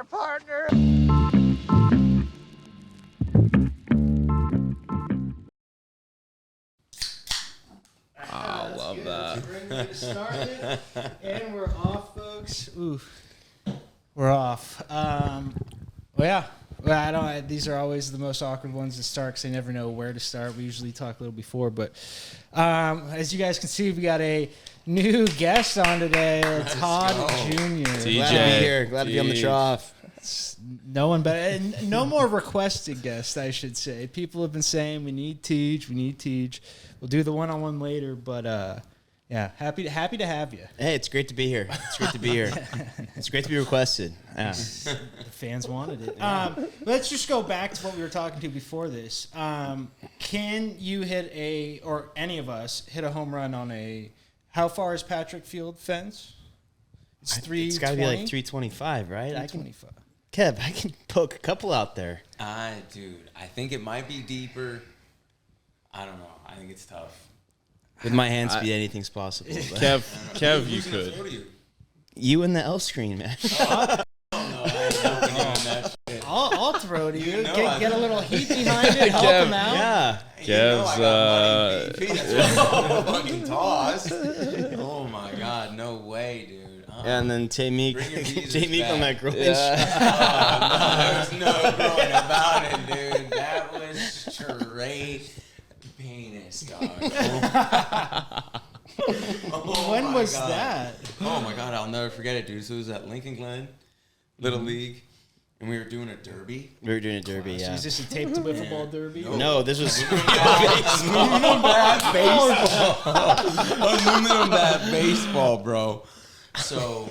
there, partner. I love that. We're ready to start it, and we're off, folks. Ooh, we're off. Well, yeah. Well, I don't. These are always the most awkward ones to start because I never know where to start. We usually talk a little before, but as you guys can see, we got a new guest on today, Todd Junior. TJ. Glad to be here. Glad to be on the trough. No one better. And no more requested guests, I should say. People have been saying we need Tej. We'll do the one-on-one later, but yeah, happy to have you. Hey, it's great to be here. It's great to be here. It's great to be requested. Yeah. The fans wanted it. Let's just go back to what we were talking to before this. Can you hit or any of us hit a home run on how far is Patrick Field fence? It's 320. It's got to be like 325, right? 325. I can poke a couple out there. Dude, I think it might be deeper. I don't know. I think it's tough. With my hand speed, anything's possible. Kev, you could. You and the L screen, man. I'll throw to you. Get a little heat behind it. Help him out. Yeah. Kev's fucking toss. Oh my god, no way, dude. And then Meeker on that groin shot. There's no going about it, dude. That was straight penis, dog. When was that? Oh my god, I'll never forget it, dude. So it was at Lincoln Glen, Little League, and we were doing a derby. We were doing a derby, So yeah. is this a tape to wiffle ball derby? No, this was Aluminum bat baseball, bro. So,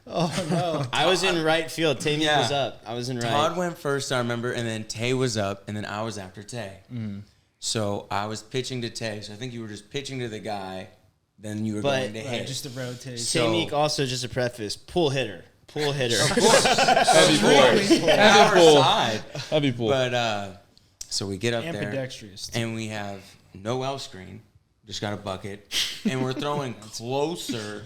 Oh no. I was in right field. Tay was up. I was in right. Todd went first, I remember, and then Tay was up, and then I was after Tay. So I was pitching to Tay. So I think you were just pitching to the guy, then you were going to hit. Just a rotate. Tay also, just a preface, pull hitter. Heavy pull. But so we get up there, ambidextrous. and we have no L screen, just got a bucket, and we're throwing closer.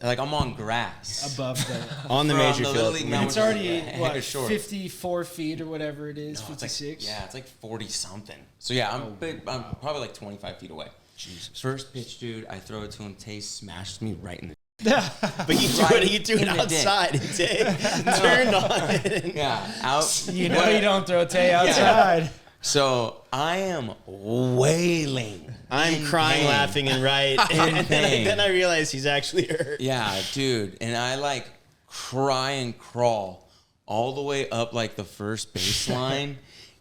Like I'm on grass Above the. On the major field. It's already, what, short. 54 feet or whatever it is, No, 56? It's like 40 something. So yeah, I'm probably like 25 feet away. Jesus. First pitch, dude, I throw it to him. Tay smashed me right in the. But you threw it outside and Tay turned on it. Yeah, out. You know you don't throw Tay outside. So I am wailing. I'm crying, pain. laughing, and right. And then I realize he's actually hurt. Yeah, dude. And I like cry and crawl all the way up like the first baseline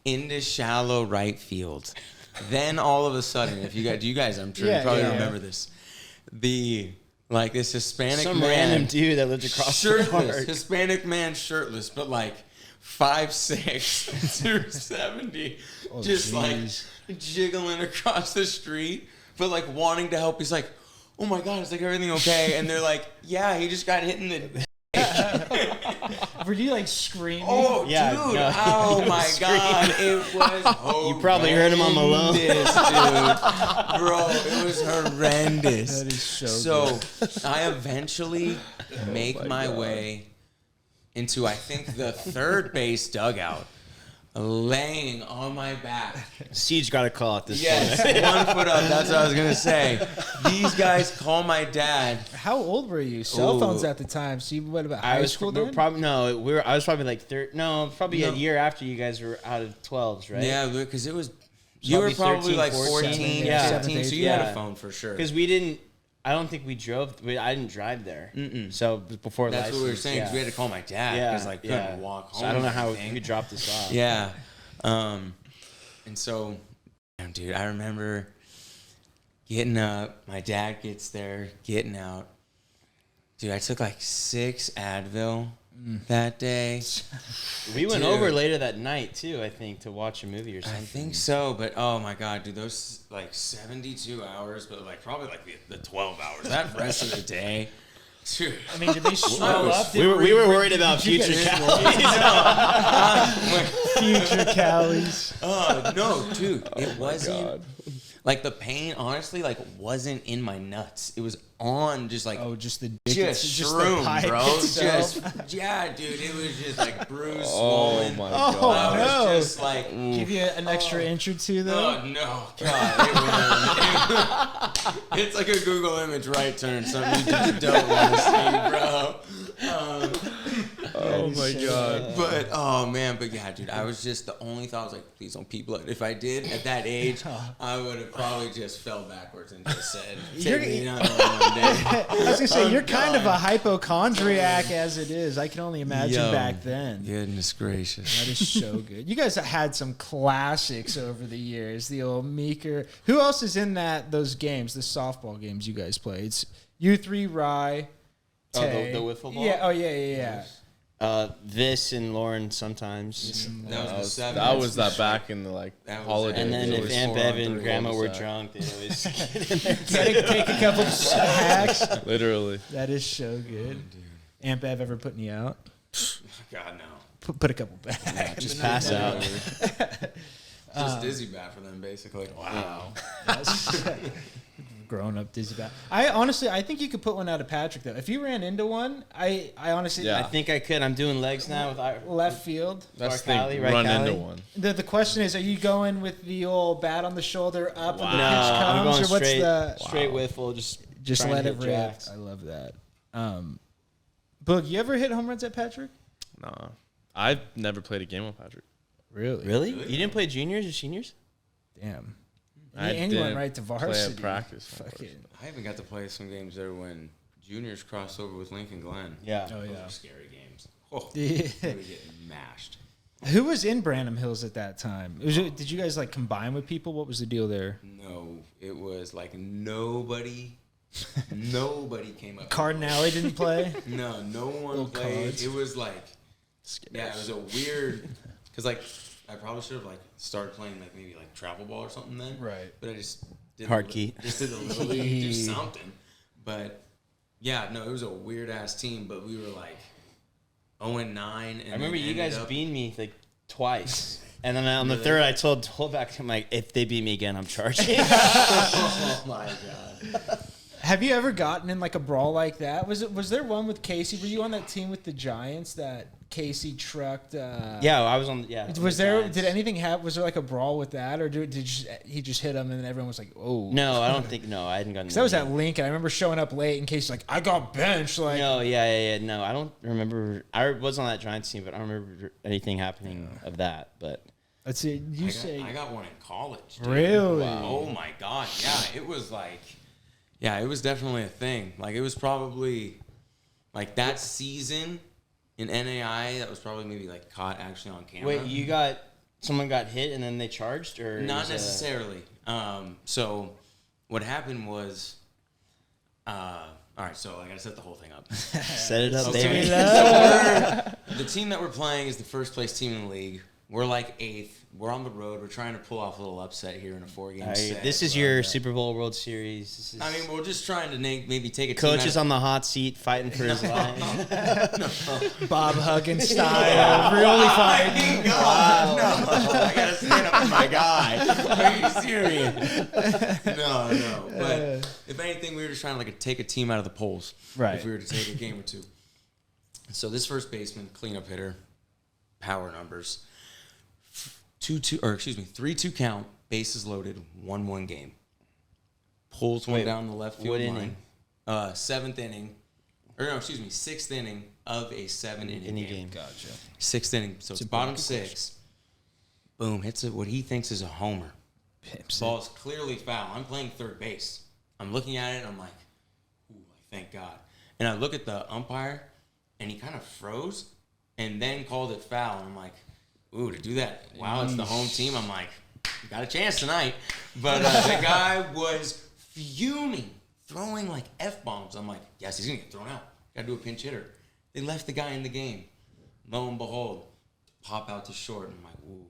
into shallow right field. Then all of a sudden, you guys, I'm sure you probably remember this. This Hispanic Some man, random dude that lived across the park. Hispanic man, shirtless, but like 5'6", 270, like jiggling across the street, but like wanting to help. He's like, "Oh my god, is like everything okay?" And they're like, "Yeah, he just got hit in the." Were you like screaming? Oh, Yeah, dude! no. Oh my god! It was. You probably heard him on Malone, dude. Bro, it was horrendous. That is so good. I eventually make my way into, I think, the third base dugout, laying on my back. Siege got a call at this Yes, point. 1 foot up. That's what I was gonna say. These guys call my dad. How old were you? Cell phones at the time. So you went about high school then? I was probably like a year after you guys were out of 12s, right? Yeah, because it was. You were probably 13, like 14, 14, yeah. 15, so you had a phone for sure. Because I don't think we drove. I didn't drive there. Mm-mm. So before That's license, what we were saying. 'Cause we had to call my dad because I couldn't walk home. So I don't know how we could drop this off. Yeah, and so, dude, I remember getting up. My dad gets there, getting out. Dude, I took like 6 Advil that day. We went over later that night too. I think to watch a movie or something. I think so, but oh my god, dude, those like 72 hours, but like probably like the 12 hours. That rest of the day, dude. I mean, did they slow up? We were worried about future Cali. Future Calis. No, dude, it wasn't. Like the pain, honestly, like wasn't in my nuts. It was on just like just the just the shroom, pipe bro. itself. Just yeah, dude. It was just like bruised, Oh swollen. my Oh, god. no. I was just like, Give you an extra inch or two, though. oh no, God! It's like a Google image right turn. Something you just don't want to see, bro. Oh my god. But oh man, but yeah, dude, I was just the only thought was like, please don't pee blood. If I did at that age, I would have probably just fell backwards and just said, "Take me another one day." I was gonna say you're kind of a hypochondriac as it is. I can only imagine back then. Goodness gracious. That is so good. You guys have had some classics over the years. The old Meeker. Who else is in those games? The softball games you guys play? It's you three, Rye. Tay. The wiffle ball? Yeah. Oh yeah. This and Lauren sometimes. That was that back in the holidays. And then It if was Aunt 4 on Bev and 3 Grandma were cul-de-sac. drunk, they'd always get in there. Take a couple hacks. Literally. That is so good. Aunt Bev ever putting you out? God no. Put a couple back. Just pass out. Just dizzy bat for them, basically. Wow. Grown up dizzy bat. I think you could put one out of Patrick though. If you ran into one, I honestly Yeah. I think I could. I'm doing legs now with left field. That's the Cali, thing. right, Run Cali? into one. The question is, are you going with the old bat on the shoulder up when the No, pitch I'm comes, going or what's the straight wiffle. Just trying let to it hit rip? jacks. I love that. Boog, you ever hit home runs at Patrick? Nah. I've never played a game with Patrick. Really? You didn't play juniors or seniors? Damn. I And you went didn't right to play at varsity. practice. Fucking. I even got to play some games there when juniors crossed over with Lincoln Glen. Yeah. Oh Those yeah. were scary games. Oh, Yeah. we were getting mashed. Who was in Branham Hills at that time? Did you guys combine with people? What was the deal there? No, it was like nobody came up. Cardinale didn't play. No one Little played. cards. It was like, yeah, it was a weird, because I probably should have started playing maybe travel ball or something then. Right. But I just did Hard key. Just did a little bit, do something. But yeah, no, it was a weird ass team. But we were 0-9. And I remember you ended guys up- beat me twice. And then on the third, I told back, I'm like, if they beat me again, I'm charging. Oh my god. Have you ever gotten in a brawl like that? Was there one with Casey? Were you on that team with the Giants that Casey trucked? Yeah, I was on. Yeah. Was there? Did anything happen? Was there a brawl with that, or he just hit him and then everyone was like, "Oh"? No, I don't think. No, I hadn't gotten. Because that was at Lincoln. I remember showing up late and Casey's like, "I got benched." No, yeah. No, I don't remember. I was on that Giants team, but I don't remember anything happening of that. But let's see. I got one in college. Dude. Really? Wow. Oh my god. Yeah, it was yeah, it was definitely a thing. It was probably that season in NAI. That was probably maybe caught actually on camera. wait, someone got hit and then they charged, or Not necessarily. So what happened was, all right. So I gotta set the whole thing up. set it up So there? the team that we're playing is the first place team in the league. We're 8th. We're on the road. We're trying to pull off a little upset here in a 4-game set. This is your Super Bowl World Series. This is I mean, we're just trying to maybe take a coach team is on the hot seat fighting for his life. Bob Huggins style, really fighting. God, no. I gotta stand up for my guy. Are you serious? No. But if anything, we were just trying to take a team out of the polls. Right. If we were to take a game or two. So this first baseman, cleanup hitter, power numbers. 3-2 count, bases loaded, 1-1 game. Pulls one down the left field what line. inning? 7th inning. Or no, 6th inning of a 7-inning game. Gotcha. 6th inning. So it's bottom 6. Boom, hits it what he thinks is a homer. Ball is clearly foul. I'm playing third base. I'm looking at it and I'm like, ooh, thank God. And I look at the umpire and he kind of froze and then called it foul. And I'm like, ooh, to do that. Wow, it's the home team. I'm like, you got a chance tonight. But the guy was fuming, throwing F-bombs. I'm like, yes, he's going to get thrown out. Got to do a pinch hitter. They left the guy in the game. Lo and behold, pop out to short. And I'm like, ooh.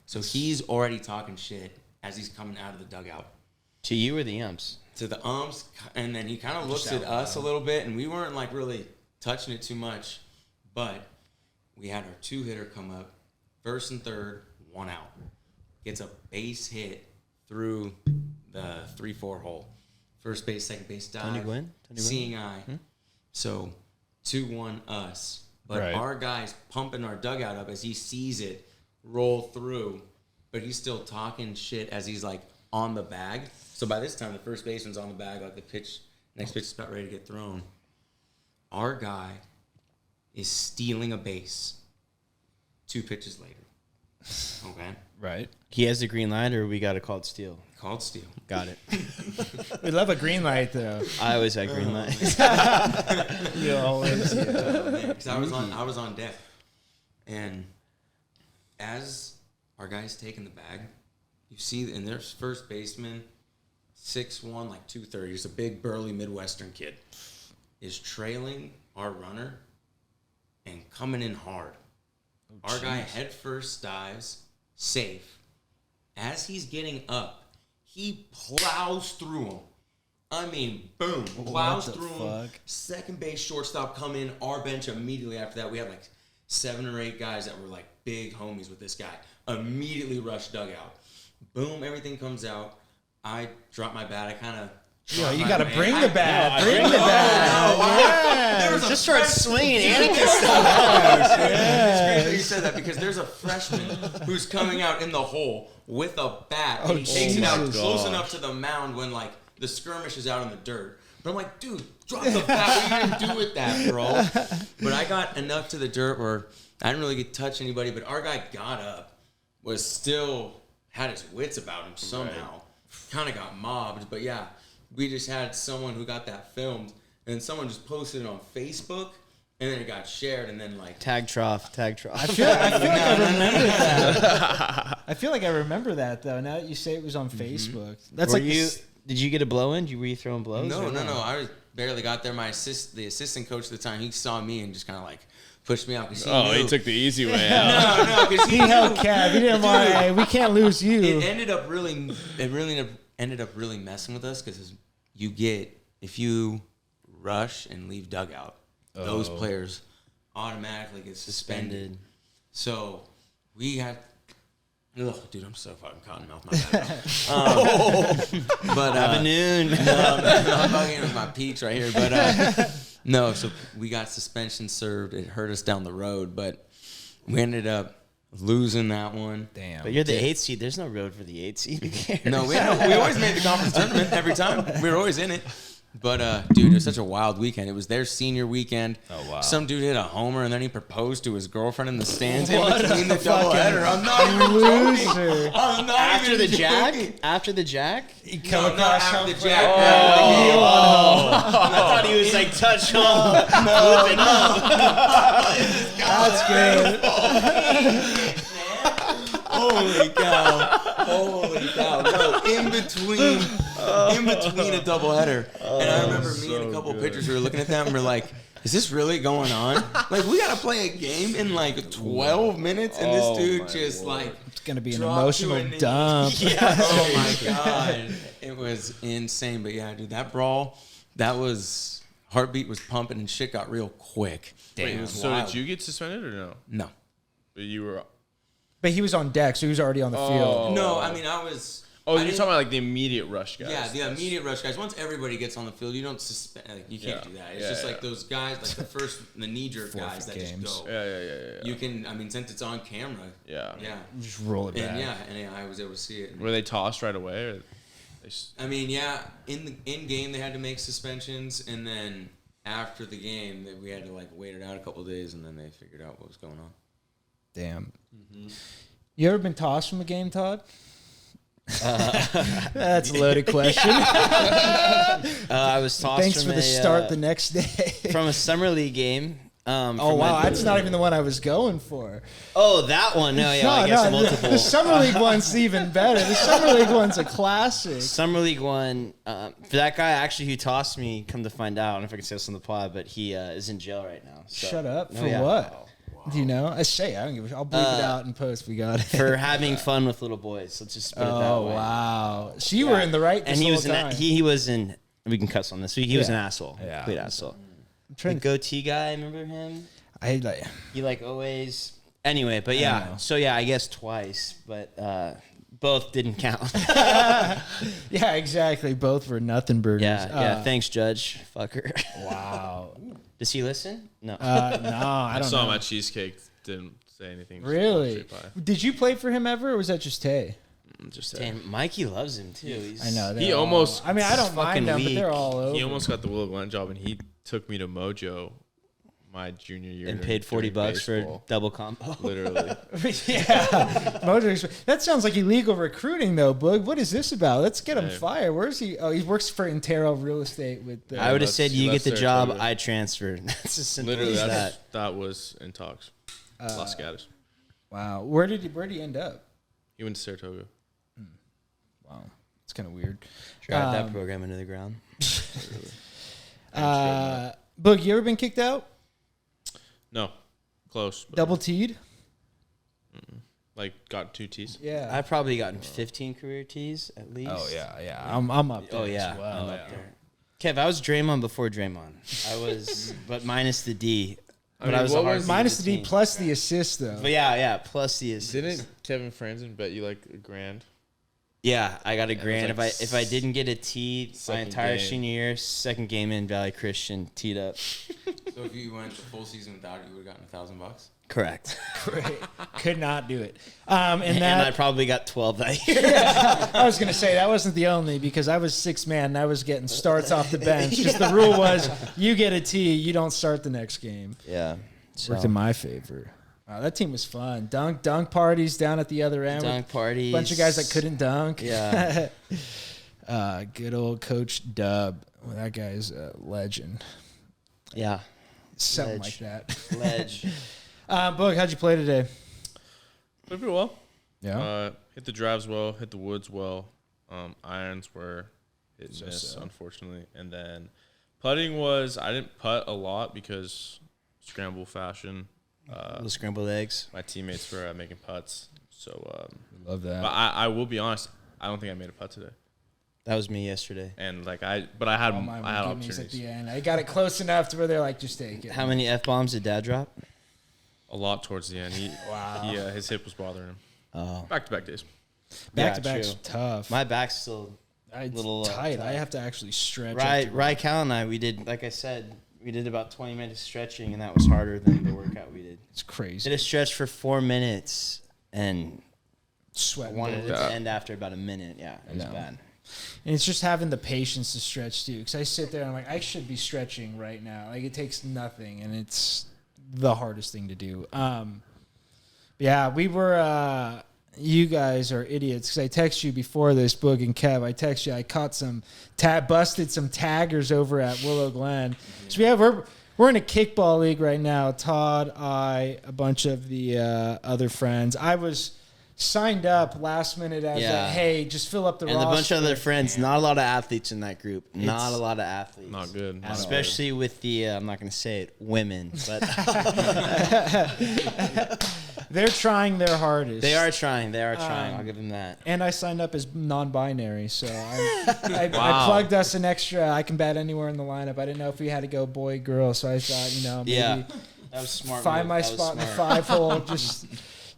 So he's already talking shit as he's coming out of the dugout. To you or the umps? To the umps, and then he kind of looks at us a little bit, and we weren't really touching it too much. But we had our 2-hitter come up. First and third, 1 out. Gets a base hit through the 3-4 hole. First base, second base dive. Tony Gwynn? Seeing eye. So 2-1 us. But our guy's pumping our dugout up as he sees it roll through. But he's still talking shit as he's like on the bag. So by this time, the first baseman's on the bag, like next pitch is about ready to get thrown. Our guy is stealing a base 2 pitches later. Okay. Right. He has the green light, or we got to call it steal? Called steal. Got it. We love a green light, though. I always had green light. You always. Because I was on deck, and as our guy's taking the bag, you see in their first baseman, 6'1", like 230, he's a big burly Midwestern kid, is trailing our runner and coming in hard. Our guy head first dives, safe. As he's getting up, he plows through him. I mean, boom, plows through him. Second base, shortstop come in. Our bench immediately after that, we had like 7 or 8 guys that were like big homies with this guy. Immediately rushed dugout. Boom, everything comes out. I drop my bat. I kind of... Yo, you got to bring the bat. Bring the bat. Yeah. Just start swinging Anakin It's crazy that you said that because there's a freshman who's coming out in the hole with a bat. And he takes it out close enough to the mound when like the skirmish is out in the dirt. But I'm like, dude, drop the bat. What are you gonna do with that, bro? But I got enough to the dirt where I didn't really get to touch anybody. But our guy got up, was still had his wits about him somehow. Kind of got mobbed, but yeah. We just had someone who got that filmed, and someone just posted it on Facebook, and then it got shared, and then like Tag Trough. I feel like I remember that. I feel like I remember that though. Now that you say it was on Facebook, that's Were like you? Did you get a blow in? Were you throwing blows? No. I barely got there. The assistant coach at the time, he saw me and just kind of like pushed me out. He took the easy way out. No, because he held Cav. He didn't want. Hey, we can't lose you. It ended up really messing with us because if you rush and leave dugout, those players automatically get suspended. So we had, dude, I'm so fucking cotton mouth. My bad. But Afternoon. I'm fucking with my peach right here. But no, so we got suspension served. It hurt us down the road, but we ended up losing that one. Damn. But you're the 8th seed. There's no road for the 8th seed. No, we always made the conference tournament every time. We were always in it. But, dude, it was such a wild weekend. It was their senior weekend. Oh, wow. Some dude hit a homer, and then he proposed to his girlfriend in the stands in between the doubleheader. I'm not even joking. I'm not After even the joking. jack? After the jack? He No, come not across after the home jack. I thought he was like touch home, whipping up. That's good. Holy cow. No, in between a doubleheader. And I remember me and a couple pitchers were looking at that and we're like, is this really going on? Like, we got to play a game in like 12 minutes and this dude just like... It's going to be an dropped to emotional a knee. dump. Yeah. Oh my God. It was insane. But yeah, dude, that brawl, that was... Heartbeat was pumping and shit got real quick. Wait, It was so wild. did you get suspended or no? No. But you were... But he was on deck, so he was already on the field. No, I mean, I was... Oh, I you're didn't- talking about like the immediate rush guys. Yeah, the immediate rush guys. Once everybody gets on the field, you don't suspend. Like, you can't do that. It's just like those guys, like the knee-jerk guys that games. just go. Yeah. You can, I mean, since it's on camera. Yeah. Just roll it back. And I was able to see it. Were they tossed right away? Or I mean, yeah, in game they had to make suspensions, and then after the game we had to like wait it out a couple of days, and then they figured out what was going on. Damn. Mm-hmm. You ever been tossed from a game, Todd? That's a loaded question. I was tossed Thanks from for the start the next day. from a summer league game. Oh, wow. That's not even the one I was going for. Oh, that one. No, yeah, I guess multiple. The Summer League one's even better. The Summer League one's a classic. Summer League one, for that guy actually who tossed me, come to find out, I don't know if I can say this on the pod, but he is in jail right now. So. Shut up. Oh, For yeah. what? Do you know? I don't give a shit. I'll bleep it out in post. We got it. For having fun with little boys. Let's just put it that Oh, way. wow. So you were in the right this And he whole was time. he was in, we can cuss on this. He was an asshole. Yeah. Complete asshole. I'm trying The goatee guy, remember him? I like. He like always... Anyway, but know. yeah. So yeah, I guess twice. But Both didn't count. Yeah, exactly. Both were nothing burgers. Yeah. Thanks, Judge. Fucker. Wow. Does he listen? No. No, I I don't saw know. my cheesecake. Didn't say anything. just Really? straight by. Did you play for him ever, or was that just Tay? Just say. Damn, Mikey loves him too. I know. He they're all- almost- I mean, I don't Fucking mind them, but weak. they're all over. He almost got the Willow Glen job, and he took me to Mojo my junior year And during- paid $40 during for a baseball. double combo. Literally. Yeah, Mojo. That sounds like illegal recruiting, though, Boog. What is this about? Let's get him Hey. fired. Where is he? Oh, he works for Intero Real Estate with. I would have said he you left get the job, Saratoga. I transfer. That's as simple Literally, as that's, that. that was in talks. Las Gatos. Wow. Where did he end up? He went to Saratoga. Wow, it's kind of weird. Drive that program into the ground. Boog, you ever been kicked out? No, close. But Double T'd? like got 2 T's. Yeah. I've probably gotten 15 career tees at least. Oh yeah. I'm up there. Oh yeah. As well. I'm up there. Kev, I was Draymond before Draymond. I was, but minus the D. But mean, I was what a hard was- Minus the D team. plus the assist though. But yeah, plus the assist. Didn't Kevin Franzen bet you like $1,000? Yeah, I got a it was grand. like if I didn't get a tee my second entire game. senior year, second game in Valley Christian, teed up. So if you went the full season without it, you would have gotten $1,000. Correct. Great. Could not do it. And And that I probably got 12 that year. I was gonna say that wasn't the only because I was 6 man and I was getting starts off the bench because the rule was you get a tee, you don't start the next game. Yeah. So, Worked in my favor. Wow, that team was fun. Dunk parties down at the other end. dunk parties. Bunch of guys that couldn't dunk. Yeah. Good old Coach Dub. Well, that guy's a legend. Yeah. Something Ledge. like that. Ledge. Boog, how'd you play today? Played pretty well. Yeah. Hit the drives well, hit the woods well. Irons were hit and miss, So-so. unfortunately. And then putting was, I didn't putt a lot because scramble fashion. Little scrambled eggs. My teammates were making putts. So, Love that. but I will be honest, I don't think I made a putt today. That was me yesterday. And like I had All mine were I had gimmies at opportunities. the end. I got it close enough to where they're like, just take it. How many F-bombs did Dad drop? A lot towards the end. Wow. His hip was bothering him. Oh. Back to back days. Back to back's true. tough. My back's still It's little, tight. tight. I have to actually stretch. Right, Cal and I, we did, like I said, we did about 20 minutes stretching, and that was harder than the workout we did. It's crazy. Did a stretch for 4 minutes, and Sweat. I wanted it Yeah. to end after about a minute. Yeah, it was know. bad. And it's just having the patience to stretch too. Because I sit there and I'm like, I should be stretching right now. Like it takes nothing, and it's the hardest thing to do. Yeah, we were. You guys are idiots because I text you before this, Boog and Kev. I text you. I caught some busted some taggers over at Willow Glen. So we're in a kickball league right now. Todd, I, a bunch of the other friends. I was signed up last minute as Yeah. hey, just fill up the And roster. a bunch of other friends. Not a lot of athletes in that group. Not It's a lot of athletes. Not good. Not Especially with the, I'm not going to say it, women. But They're trying their hardest. they are trying. They are trying. I'll give them that. And I signed up as non-binary, so I Wow. plugged us an extra. I can bet anywhere in the lineup. I didn't know if we had to go boy, girl, so I thought, maybe Yeah. That was smart. find move. my That was spot in the smart. 5-hole. Just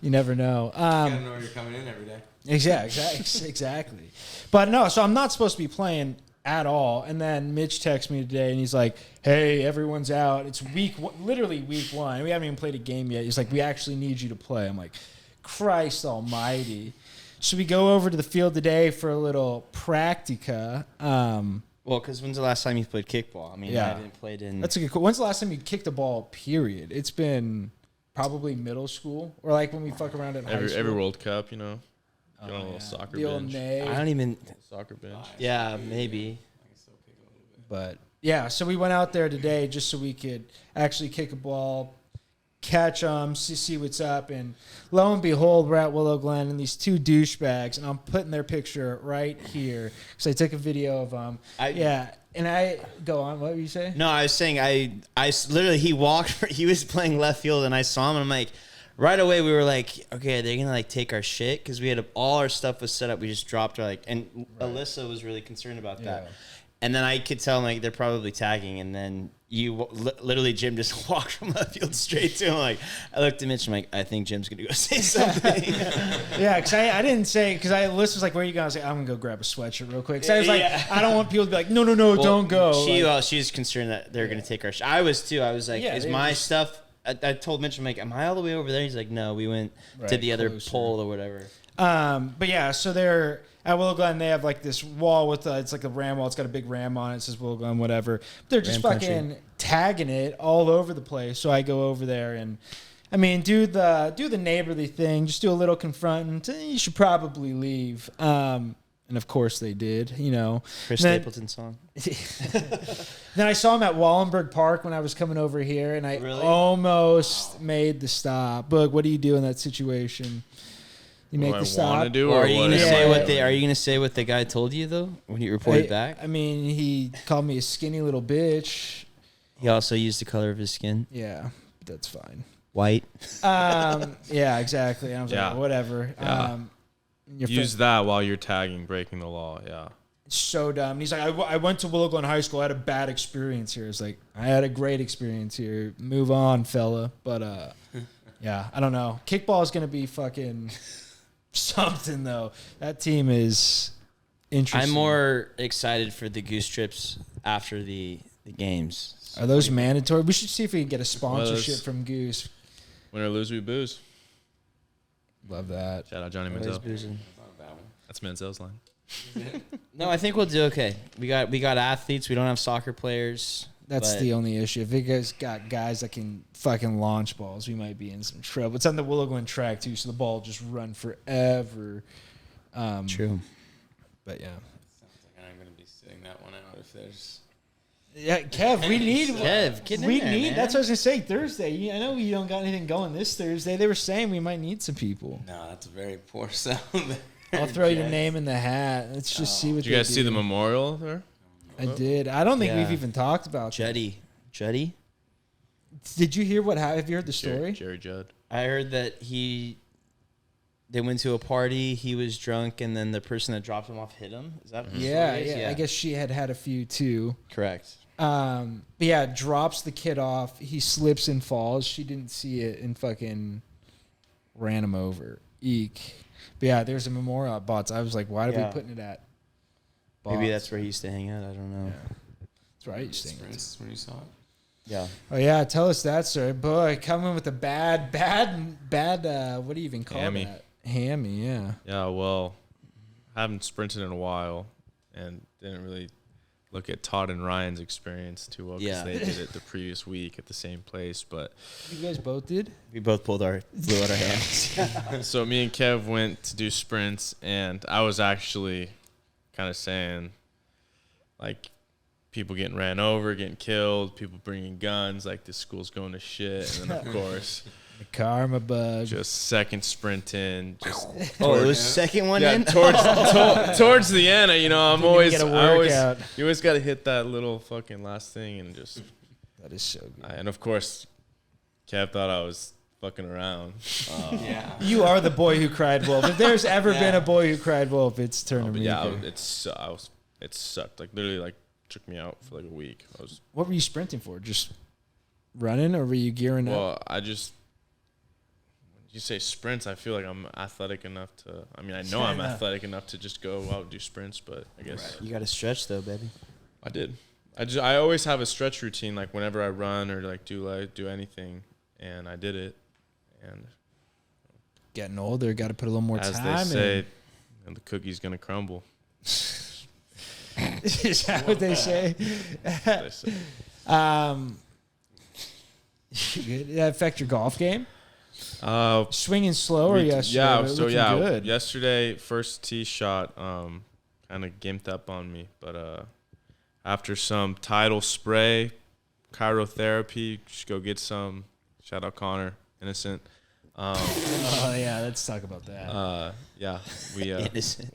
you never know. You gotta know you're coming in every day. Exactly. But no, so I'm not supposed to be playing at all. And then Mitch texts me today, and he's like, "Hey, everyone's out. It's literally week 1. We haven't even played a game yet." He's like, "We actually need you to play." I'm like, Christ almighty. So we go over to the field today for a little practica. Well, because when's the last time you played kickball? I mean, Yeah. I haven't played in. That's a good. When's the last time you kicked a ball? Period. It's been probably middle school or like when we fuck around at high school. every World Cup, Get on a little Yeah. soccer The old bench. nay. I don't even. Soccer bench. Yeah, maybe. But yeah, so we went out there today just so we could actually kick a ball, catch them, see what's up. And lo and behold, we're at Willow Glen, and these 2 douchebags, and I'm putting their picture right here because I took a video of them. And I go on. What were you say? No, I was saying literally he walked. He was playing left field, and I saw him, and I'm like, right away we were like, okay, they're gonna like take our shit because we had all our stuff was set up. We just dropped our and Alyssa was really concerned about that. Yeah. And then I could tell like they're probably tagging, and then literally Jim just walked from left field straight to him. Like, I looked at Mitch. I'm like, I think Jim's gonna go say something. Yeah, because I didn't say, because Liz was like, where are you going? I was like, I'm gonna go grab a sweatshirt real quick. So I was like, I don't want people to be like, no, well, don't go. She's concerned that they're gonna take our. I was too. I was like, is my stuff? I told Mitch, I'm like, am I all the way over there? He's like, no, we went to the other pole or whatever. But yeah, so they're at Willow Glen. They have like this wall with it's like a ram wall. It's got a big ram on it. It says Willow Glen, whatever. They're just fucking tagging it all over the place. So I go over there and, I mean, do the neighborly thing. Just do a little confronting. You should probably leave. And of course they did. You know, Chris Stapleton song. Then I saw him at Wallenberg Park when I was coming over here, and I almost made the stop. Boog, what do you do in that situation? You make the stop. Are you gonna say what the guy told you though when he reported back? I mean, he called me a skinny little bitch. He also used the color of his skin. Yeah, that's fine. White. Yeah, exactly. And I was like, whatever. Yeah. Use that while you're tagging, breaking the law. Yeah. It's so dumb. And he's like, I went to Willow Glen High School. I had a bad experience here. It's like, I had a great experience here. Move on, fella. But yeah, I don't know. Kickball is gonna be fucking something though. That team is interesting. I'm more excited for the goose trips after the games. Are those mandatory? We should see if we can get a sponsorship from Goose. Win or lose, we booze. Love that. Shout out Johnny Manziel. That's Manziel's line. No, I think we'll do okay. We got athletes. We don't have soccer players. That's the only issue. If you guys got guys that can fucking launch balls, we might be in some trouble. It's on the Willow Glen track too, so the ball will just run forever. True. But yeah. Sounds like I'm gonna be sitting that one out if there's. Yeah, Kev, we need. Kev, get in there, man. That's what I was gonna say. Thursday. I know you don't got anything going this Thursday. They were saying we might need some people. No, that's a very poor sound. I'll throw your name in the hat. Let's just see what. Did you guys see the memorial there? I did. I don't think we've even talked about Juddy. Did you hear what happened? Have you heard the story? Jerry Judd. I heard that they went to a party. He was drunk, and then the person that dropped him off hit him. Is that? What the story is? I guess she had a few too. Correct. But yeah, drops the kid off. He slips and falls. She didn't see it and fucking ran him over. Eek. But yeah, there's a memorial at Bots. I was like, why are we putting it at Bots? Maybe that's where he used to hang out. I don't know. Yeah. That's right. Sprints when you saw it. Yeah. Oh yeah, tell us that story. Boy, coming with a bad, what do you even call that? Hammy, yeah. Yeah, well, I haven't sprinted in a while and didn't really look at Todd and Ryan's experience too well because they did it the previous week at the same place. But you guys both did? We both blew out our hands. So me and Kev went to do sprints, and I was actually kind of saying, like, people getting ran over, getting killed, people bringing guns, like this school's going to shit. And then, of course, the karma bug. Just second sprint in. Just it was second one in? Towards the end, you know, you always got to hit that little fucking last thing and just. That is so good. And of course, Kev thought I was fucking around. Yeah. You are the boy who cried wolf. If there's ever been a boy who cried wolf, it's Turner Meeker. Yeah, it sucked. Like, literally, like, took me out for like a week. What were you sprinting for? Just running, or were you gearing up? Well, when you say sprints, I feel like I'm athletic enough to. I mean, I know I'm athletic enough to just go out and do sprints, but I guess you got to stretch though, baby. I did. I always have a stretch routine, like whenever I run or like do anything, and I did it. And getting older, got to put a little more time. As they say, and the cookie's gonna crumble. Is that what they say? Did that affect your golf game? Swinging slower yesterday. Good. Yesterday, first tee shot kind of gimped up on me, but after some tidal spray, chirotherapy, just go get some. Shout out Connor, innocent. Let's talk about that. We innocent.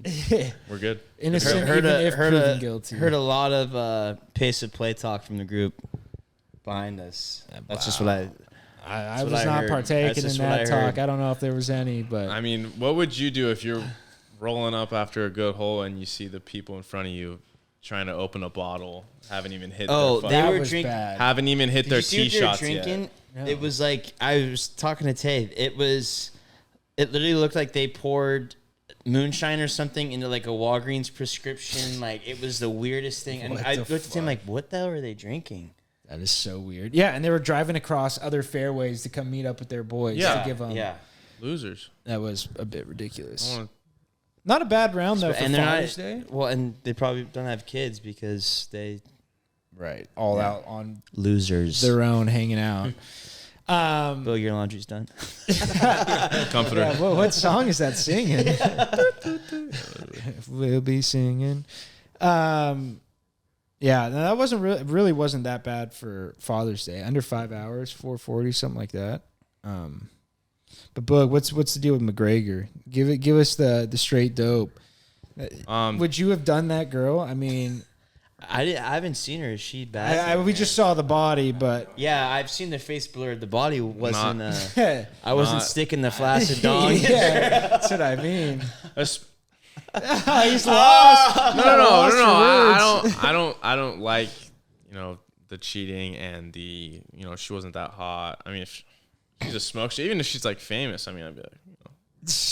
We're good. Innocent, proven guilty. Heard a lot of pace of play talk from the group behind us. That's just what I was not partaking in that talk. I don't know if there was any, but I mean, what would you do if you're rolling up after a good hole and you see the people in front of you trying to open a bottle, haven't even hit. Oh, their they That were was drinking. bad. haven't even hit Did their you see tee what they were shots drinking? yet. No. It was like I was talking to Tay. It literally looked like they poured moonshine or something into like a Walgreens prescription. Like it was the weirdest thing. And What I the looked at him fuck? like, what the hell are they drinking? That is so weird. Yeah, and they were driving across other fairways to come meet up with their boys Yeah. to give them. Yeah. Losers. That was a bit ridiculous. I wanna- Not a bad round though for And they're Father's not. Day. Well, and they probably don't have kids because they Right, all out on losers. their own, hanging out. Bill, your laundry's done. Comforter. Yeah, what song is that singing? We'll be singing. Yeah, no, that wasn't really wasn't that bad for Father's Day. Under 5 hours, 440, something like that. But Boog, what's the deal with McGregor? Give us the straight dope. Would you have done that, girl? I mean, I haven't seen her. Is she bad? we just saw the body, but Yeah, I've seen the face blurred. The body wasn't. yeah, I wasn't Not- sticking the flaccid dong. that's what I mean. Es- He's lost. No. I don't like, the cheating and the, she wasn't that hot. I mean, if she's a smoke, even if she's like famous, I mean, I'd be like,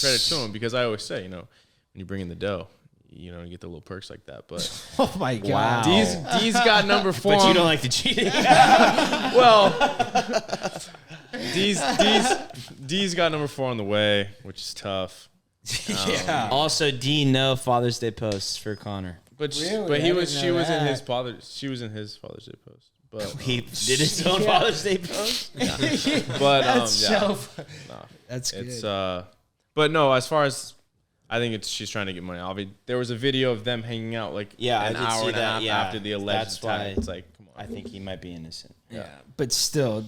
credit to him, because I always say, when you bring in the dough, you get the little perks like that. But Oh my god. Wow. D's got number 4. But you don't like the cheating. Well, D's got number 4 on the way, which is tough. Yeah. Also, D, no Father's Day posts for Connor. But Really? but I she was didn't know in his that. Father's Father's Day post. But He did his own Yeah. Father's Day post. but That's yeah, so. no, That's good. it's but no, as far as I think she's trying to get money. Obviously, there was a video of them hanging out like Yeah, I an did hour see and a that, half yeah. after the alleged That's why attack. It's like, come on. I think he might be innocent. Yeah, but still,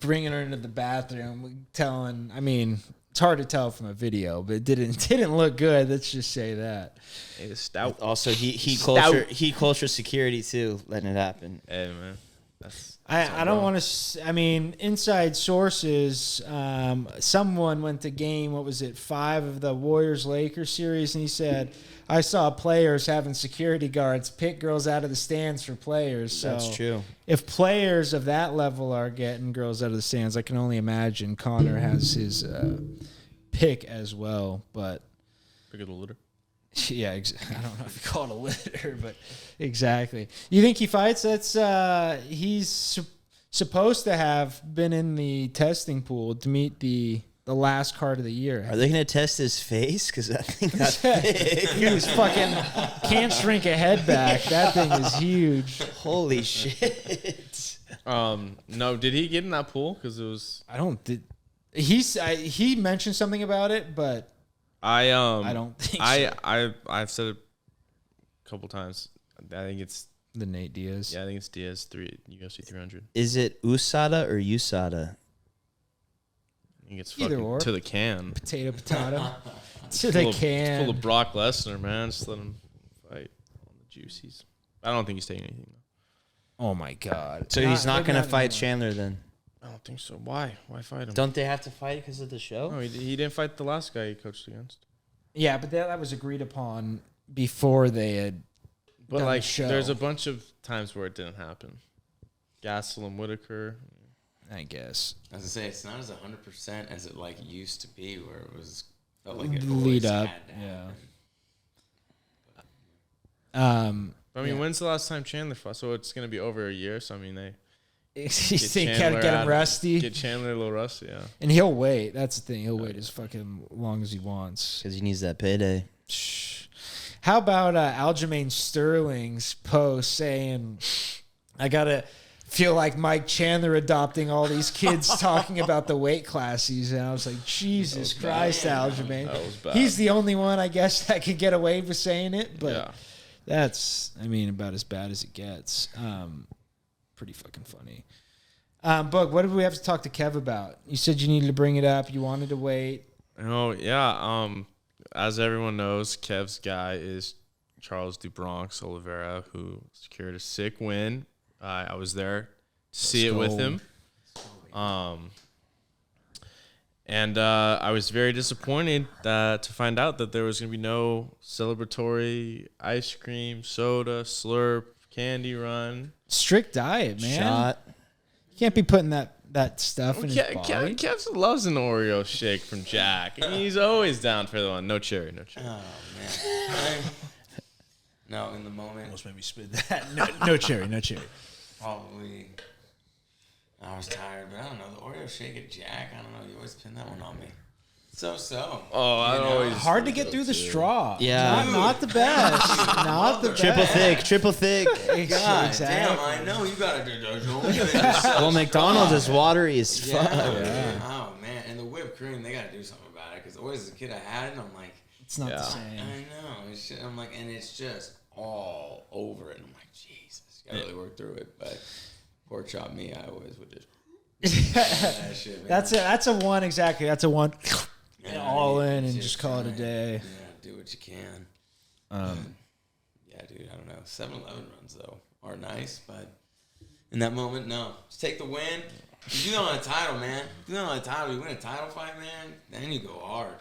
bringing her into the bathroom, telling. I mean, it's hard to tell from a video, but it didn't look good. Let's just say that. It's stout. Also, he Stout. culture security too, letting it happen. Hey man, that's I don't want to. I mean, inside sources. Someone went to game. What was it? 5 of the Warriors Lakers series, and he said, "I saw players having security guards pick girls out of the stands for players." So That's true. if players of that level are getting girls out of the stands, I can only imagine Connor has his pick as well. But pick of the litter. yeah, I don't know if you call it a litter, but exactly. You think he fights? That's he's supposed to have been in the testing pool to meet the last card of the year. Are they going to test his face? Because I think that's big. He's fucking can't shrink a head back. That thing is huge. Holy shit. No, did he get in that pool? Because it was He mentioned something about it, but I don't think so. I've said it a couple times. I think it's The Nate Diaz. I think it's Diaz UFC 300. Is it USADA or USADA? I think it's Either fucking or. to the can. Potato. To the Full can. of Brock Lesnar, man. Just let him fight on the juicies. I don't think he's taking anything though. Oh my god. So he's not going to fight Chandler. Chandler then? I don't think so. Why? Why fight him? Don't they have to fight because of the show? No, he didn't fight the last guy he coached against. Yeah, but that was agreed upon before they had. But done the like, show. there's a bunch of times where it didn't happen. Gassel and Whitaker. I guess. I was gonna say it's not as 100% as it like used to be, where it was felt like it Lead always up, had to yeah. happen. I mean, Yeah. when's the last time Chandler fought? So it's gonna be over a year. So I mean, they You think Chandler get him out- rusty, Get Chandler a little rusty, yeah. and he'll wait. That's the thing. He'll wait as fucking long as he wants. Because he needs that payday. Shh. How about Aljamain Sterling's post saying, "I gotta feel like Mike Chandler adopting all these kids talking about the weight classes," and I was like, Jesus Christ, Aljamain. That was bad. He's the only one, I guess, that could get away with saying it, but Yeah. that's, I mean, about as bad as it gets. Pretty fucking funny. Boog, what did we have to talk to Kev about? You said you needed to bring it up. You wanted to wait. Oh yeah. As everyone knows, Kev's guy is Charles DuBronx Oliveira, who secured a sick win. I was there to see it with go. him. And I was very disappointed to find out that there was going to be no celebratory ice cream, soda, slurp, candy run. Strict diet, man. Shot. You can't be putting that stuff in his body. Kevin loves an Oreo shake from Jack. And he's always down for the one. No cherry, no cherry. Oh, man. No, in the moment. Almost made me spit that. No cherry, no cherry. Probably. I was tired, but I don't know. The Oreo shake at Jack, I don't know. You always pin that one on me. So. Oh, I always. Hard to get through the straw. Yeah. Not the best. Not the best. Triple thick. God Exactly. damn, I know. You got to do those. Well, McDonald's is watery as fuck. Yeah. Oh, man. And the whipped cream, they got to do something about it. Because always as a kid, I had it, and I'm like, It's not the Yeah. same. I know. It's just, I'm like, and it's just all over it. And I'm like, Jesus. Got to really work through it. But pork chop me, I always would just. that shit, man. That's a one exactly. That's a one. Yeah, all I mean, in and just call it a try. day. Yeah, do what you can. Yeah, dude, I don't know. 7-Eleven runs, though, are nice, but in that moment, no. Just take the win. You do that on a title, man. Do that on a title. You win a title fight, man, then you go hard.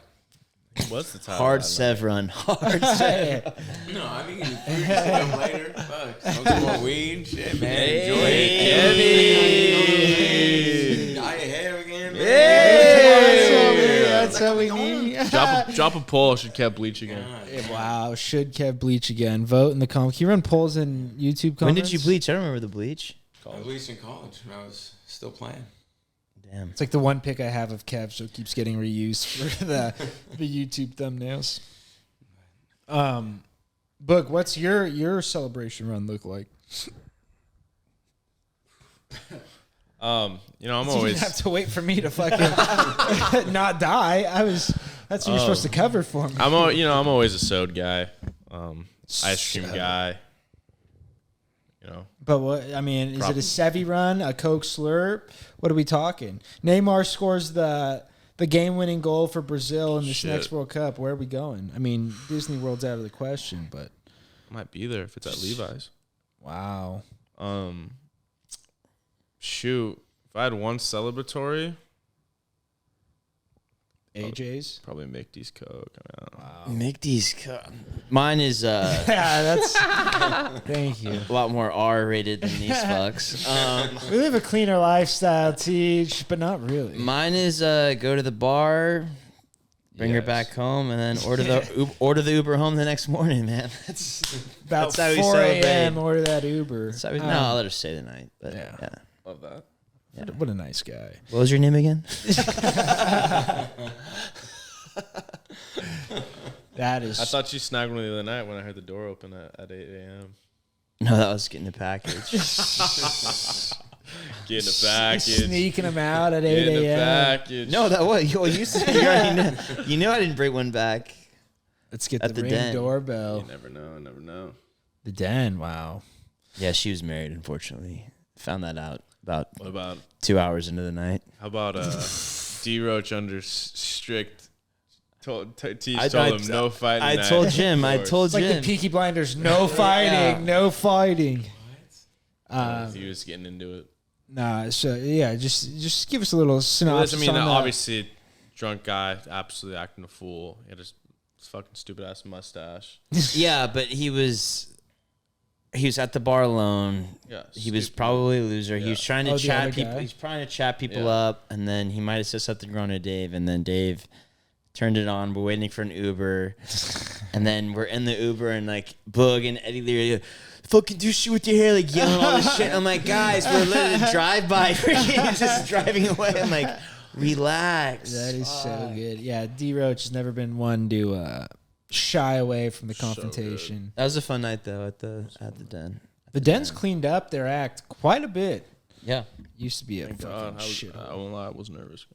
What's the title? Hard Sev run. Hard Sev. No, I mean, you can do stuff later. Fuck, smoke some more weed. Shit, man. Enjoy it. Dye your hair again, man. That's what we need. Drop a poll. Should Kev bleach again? God. Wow, should Kev bleach again? Vote in the comments. Can you run polls in YouTube comments? When did you bleach? I don't remember the bleach. I bleached in college when I was still playing. Damn. It's like the one pic I have of Kev, so it keeps getting reused for the YouTube thumbnails. Boog, what's your celebration run look like? I'm You always. didn't have to wait for me to fucking not die. That's what you're supposed to cover for me. I'm always a soda guy, ice cream guy. But what I mean, is it a Sevi run, a Coke slurp? What are we talking? Neymar scores the game-winning goal for Brazil in this next World Cup. Where are we going? I mean, Disney World's out of the question, but I might be there if it's at Levi's. wow. Shoot, if I had one celebratory, AJ's. probably Mickey's Coke. I don't know. Make these. Mine is Yeah, that's. Thank you. a lot more R-rated than these fucks. We live a cleaner lifestyle, Teach, but not really. Mine is go to the bar, bring her Yes. back home, and then order the Uber home the next morning, man. That's About how we 4 a.m. celebrate. Order that Uber. how we, no, I'll let her stay the night. But Yeah. yeah. Love that. What a nice guy. What was your name again? That is. I thought you snagged one the other night when I heard the door open at 8 a.m. No, that was getting the package. Getting a package. Sneaking them out at 8 Getting a a.m. package. No, that was you said you already knew. You knew I didn't bring one back. Let's get At the the ring den. doorbell. You never know. The den. Wow. Yeah, she was married. Unfortunately, found that out about What about 2 hours into the night. how about D Roach under strict? Told him no fighting. I night told Jim. I indoors. told It's like Jim. the Peaky Blinders. No fighting. No fighting. He was getting into it. Nah. So yeah, just give us a little Well, synopsis. I mean, on that. obviously, drunk guy, absolutely acting a fool. He had his fucking stupid ass mustache. Yeah, but he was at the bar alone. Yeah, He was stupid. probably a loser. He Yeah. was trying Oh, to the other chat people. guy? He's trying to chat people Yeah. up, and then he might have said something wrong to Dave, and then Dave turned it on. We're waiting for an Uber, and then we're in the Uber, and like Boog and Eddie Lee are like, fucking do shit with your hair, like yelling all this shit. I'm like, guys, we're letting a drive by. He's just driving away. I'm like, relax. That is so good. Yeah, D Roach has never been one to shy away from the confrontation. That was a fun night though at the den. The den's cleaned up their act quite a bit. Yeah. Used to be a Thank fucking God. shit. I won't lie, I was nervous.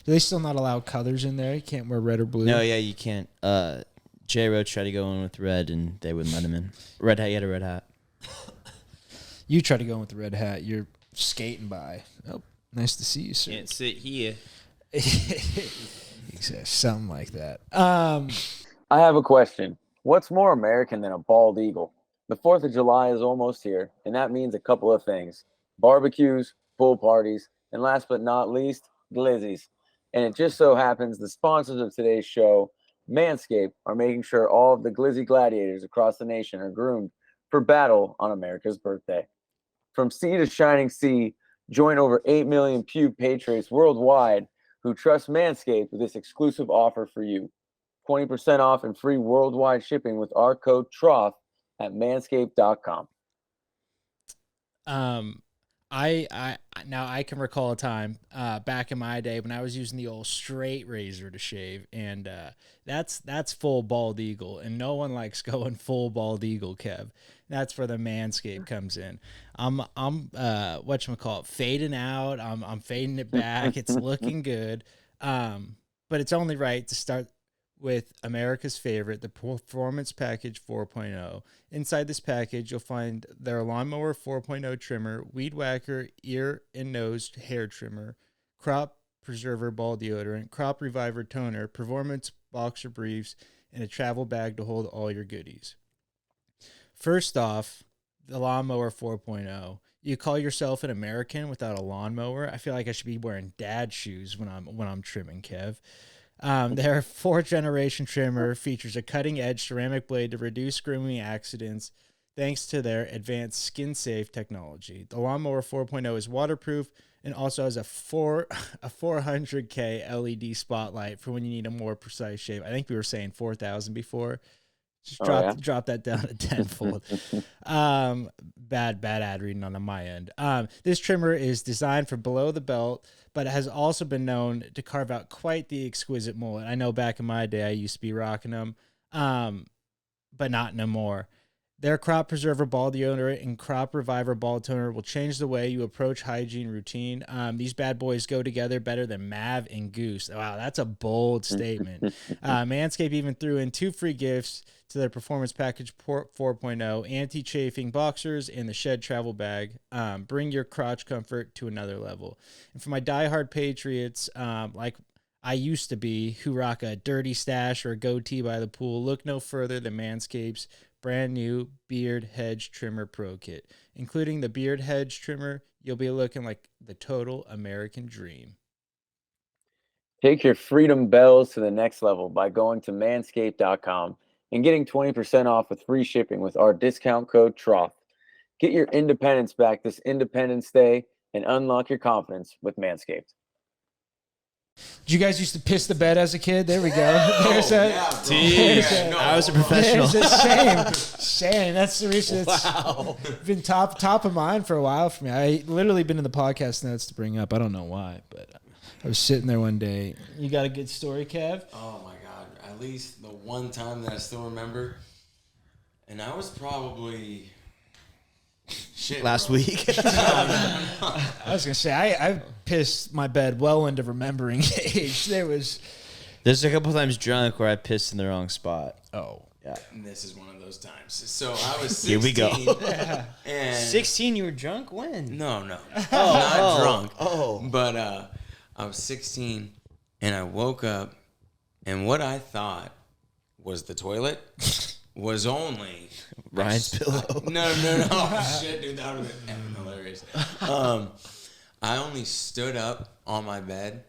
Do they still not allow colors in there? You can't wear red or blue. No, yeah, you can't. J Roach tried to go in with red, and they wouldn't let him in. Red hat, he had a red hat. You try to go in with the red hat. You're skating by. Oh, nice to see you, sir. Can't sit here. Exactly, something like that. I have a question. What's more American than a bald eagle? The 4th of July is almost here, and that means a couple of things. Barbecues, pool parties, and last but not least, glizzies. And it just so happens the sponsors of today's show, Manscaped, are making sure all of the glizzy gladiators across the nation are groomed for battle on America's birthday. From sea to shining sea, join over 8 million pube patriots worldwide who trust Manscaped with this exclusive offer for you. 20% off and free worldwide shipping with our code TROUGH at manscaped.com. I now I can recall a time back in my day when I was using the old straight razor to shave, and that's full bald eagle, and no one likes going full bald eagle, Kev. That's where the Manscaped comes in. I'm whatchamacallit, fading out. I'm fading it back. It's looking good. But it's only right to start with America's favorite, the Performance Package 4.0. Inside this package, you'll find their Lawnmower 4.0 trimmer, Weed Whacker ear and nose hair trimmer, Crop Preserver ball deodorant, Crop Reviver toner, Performance boxer briefs, and a travel bag to hold all your goodies. First off, the Lawnmower 4.0. You call yourself an American without a lawnmower? I feel like I should be wearing dad shoes when I'm trimming, Kev. Their 4th generation trimmer features a cutting-edge ceramic blade to reduce grooming accidents thanks to their advanced skin-safe technology. The Lawnmower 4.0 is waterproof and also has a 400K LED spotlight for when you need a more precise shave. I think we were saying 4,000 before. Just drop that down to tenfold. Bad ad reading on my end. This trimmer is designed for below the belt, but it has also been known to carve out quite the exquisite mullet. I know back in my day I used to be rocking them, but not no more. Their Crop Preserver ball deodorant and Crop Reviver ball toner will change the way you approach hygiene routine. These bad boys go together better than Mav and Goose. Wow, that's a bold statement. Manscaped even threw in 2 free gifts to their Performance Package 4.0, anti-chafing boxers and the Shed travel bag. Bring your crotch comfort to another level. And for my diehard patriots, like I used to be, who rock a dirty stash or a goatee by the pool, look no further than Manscaped's brand new Beard Hedge Trimmer Pro Kit. Including the Beard Hedge Trimmer, you'll be looking like the total American dream. Take your freedom bells to the next level by going to manscaped.com and getting 20% off with free shipping with our discount code TROUGH. Get your independence back this Independence Day and unlock your confidence with Manscaped. Did you guys used to piss the bed as a kid? There we go. There's I was a professional. Shame. That's the reason it's been top of mind for a while for me. I literally been in the podcast notes to bring up. I don't know why, but I was sitting there one day. You got a good story, Kev? Oh, my God. At least the one time that I still remember. And I was probably... last week. I was going to say, I pissed my bed well into remembering age. There's a couple times drunk where I pissed in the wrong spot. Oh. Yeah. And this is one of those times. So I was 16. Here we go. And 16, you were drunk? When? No. Not drunk. Oh. But I was 16, and I woke up, and what I thought was the toilet was only... Ryan's pillow. No. Shit, dude, that would have been hilarious. I only stood up on my bed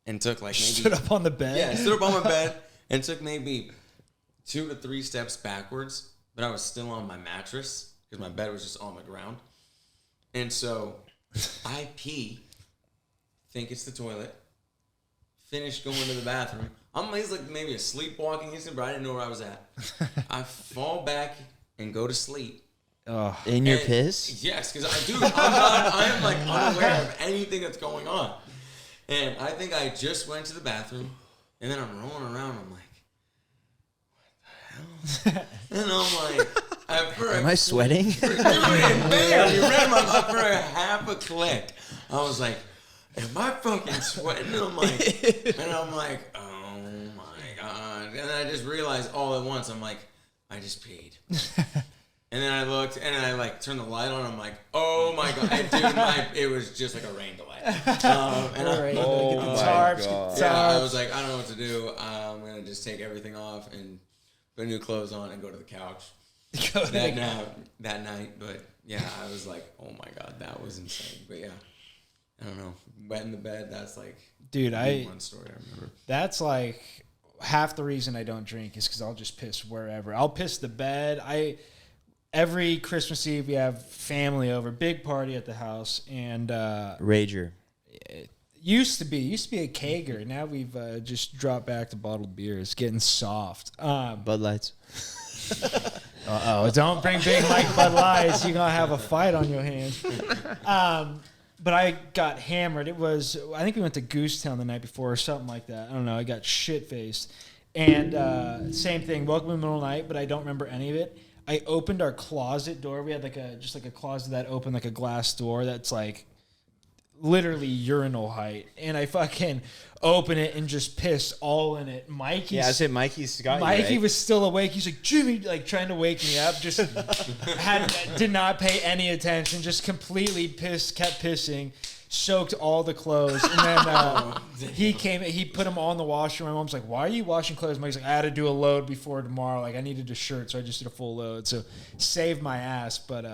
and took like maybe... Stood up on the bed? Yeah, stood up on my bed and took maybe 2 to 3 steps backwards, but I was still on my mattress because my bed was just on the ground. And so I pee, think it's the toilet, finish going to the bathroom. He's like maybe a sleepwalking instant, but I didn't know where I was at. I fall back and go to sleep. In your piss? Yes, because I am like unaware of anything that's going on. And I think I just went to the bathroom, and then I'm rolling around. I'm like, what the hell? And I'm like, am I sweating? You read my mouth for a half a click. I was like, am I fucking sweating? And I'm like, oh my God. And then I just realized all at once, I'm like, I just peed. And then I looked, and I like turned the light on. I'm like, oh my God. And dude, it was just like a rain delay. I was like, I don't know what to do. I'm going to just take everything off and put new clothes on and go to the couch. That night. But yeah, I was like, oh my God, that was insane. But yeah, I don't know, wet in the bed. That's like, Dude, one story I remember. that's like half the reason I don't drink is because I'll just piss wherever. I'll piss the bed. Every Christmas Eve we have family over, big party at the house, and Rager. it used to be a kegger. Now we've just dropped back to bottled beer. It's getting soft. Bud Lights. Don't bring big Mike Bud Lights. You're gonna have a fight on your hands. But I got hammered. I think we went to Goosetown the night before or something like that. I don't know. I got shit-faced. And same thing, woke up in the middle of the night, but I don't remember any of it. I opened our closet door. We had just a closet that opened like a glass door that's like literally urinal height. And I fucking open it and just pissed all in it. Yeah, I said Mikey's got Mikey you, right? was still awake. He's like, Jimmy, like trying to wake me up. Just did not pay any attention. Just completely kept pissing, soaked all the clothes. And then he put them all in the washer. My mom's like, why are you washing clothes? Mike's like, I had to do a load before tomorrow. Like I needed a shirt, so I just did a full load. So saved my ass. But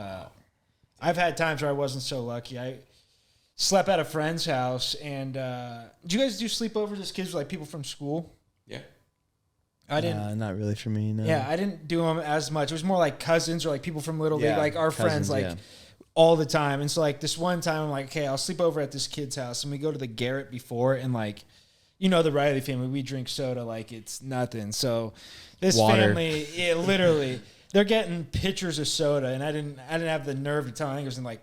I've had times where I wasn't so lucky. I slept at a friend's house, and did you guys do sleepovers as kids with like people from school? Yeah. I didn't. Not really for me, no. Yeah, I didn't do them as much. It was more like cousins or like people from Little League, Yeah, like our friends, cousins, like yeah. all the time. And so like this one time, I'm like, okay, I'll sleep over at this kid's house, and we go to the Garrett before, and like, you know, the Riley family, we drink soda like it's nothing. So this Water. family, literally, they're getting pitchers of soda, and I didn't have the nerve to tell. I think it was in like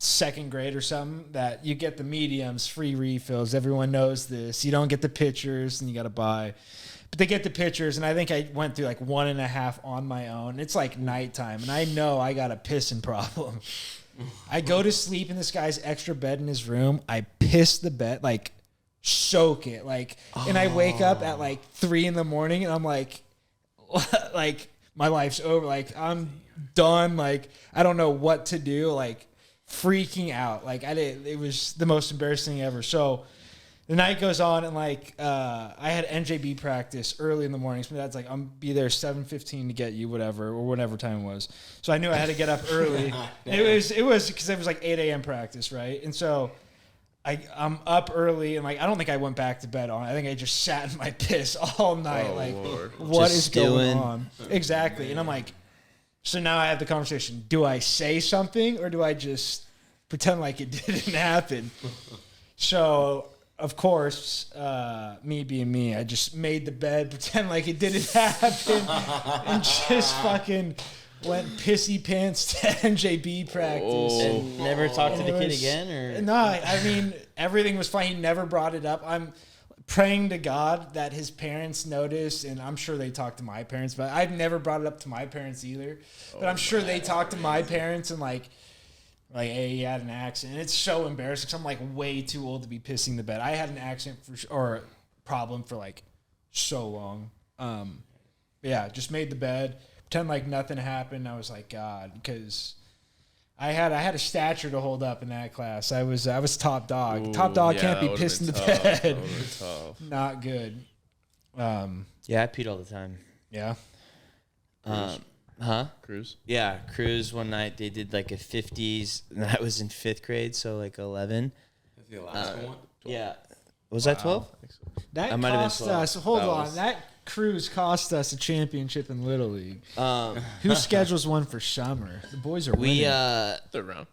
second grade or something that you get the mediums, free refills. Everyone knows this. You don't get the pitchers, and you got to buy. But they get the pitchers, and I think I went through like 1.5 on my own. It's like nighttime, and I know I got a pissing problem. I go to sleep in this guy's extra bed in his room. I piss the bed, like soak it, like, and I wake up at like 3 a.m, and I'm like my life's over. Like I'm done. Like I don't know what to do. Like freaking out. Like it was the most embarrassing thing ever. So the night goes on, and like I had NJB practice early in the morning. So my dad's like, I'm be there 7:15 to get you, whatever, or whatever time it was. So I knew I had to get up early. It was because it was like 8 a.m. practice, right? And so I'm up early, and like I don't think I went back to bed on it. I think I just sat in my piss all night. Oh, like Lord. what Just is going stewing. on? Exactly. And I'm like, so now I have the conversation. Do I say something, or do I just pretend like it didn't happen? So, of course, me being me, I just made the bed, pretend like it didn't happen, and just fucking went pissy pants to NJB practice. And never talked to And the it kid was- again, or No, I mean, everything was fine. He never brought it up. I'm praying to God that his parents noticed, and I'm sure they talked to my parents, but I've never brought it up to my parents either. But I'm sure they talked to my parents and like, hey, he had an accident. It's so embarrassing 'cause I'm like way too old to be pissing the bed. I had an accident or problem for like so long. But yeah, just made the bed, pretend like nothing happened. I was like, God, because I had a stature to hold up in that class. I was top dog. Top dog can't be pissed in the bed. Not good. yeah, I peed all the time. Yeah. Cruise. Yeah, cruise one night. They did like a 50s, and I was in 5th grade, so like 11. That's the Alaska one. Yeah, was that 12? That I might have been cost 12. us. Hold That on. was- That cruise cost us a championship in Little League. Who schedules one for summer? The boys are winning. Third round.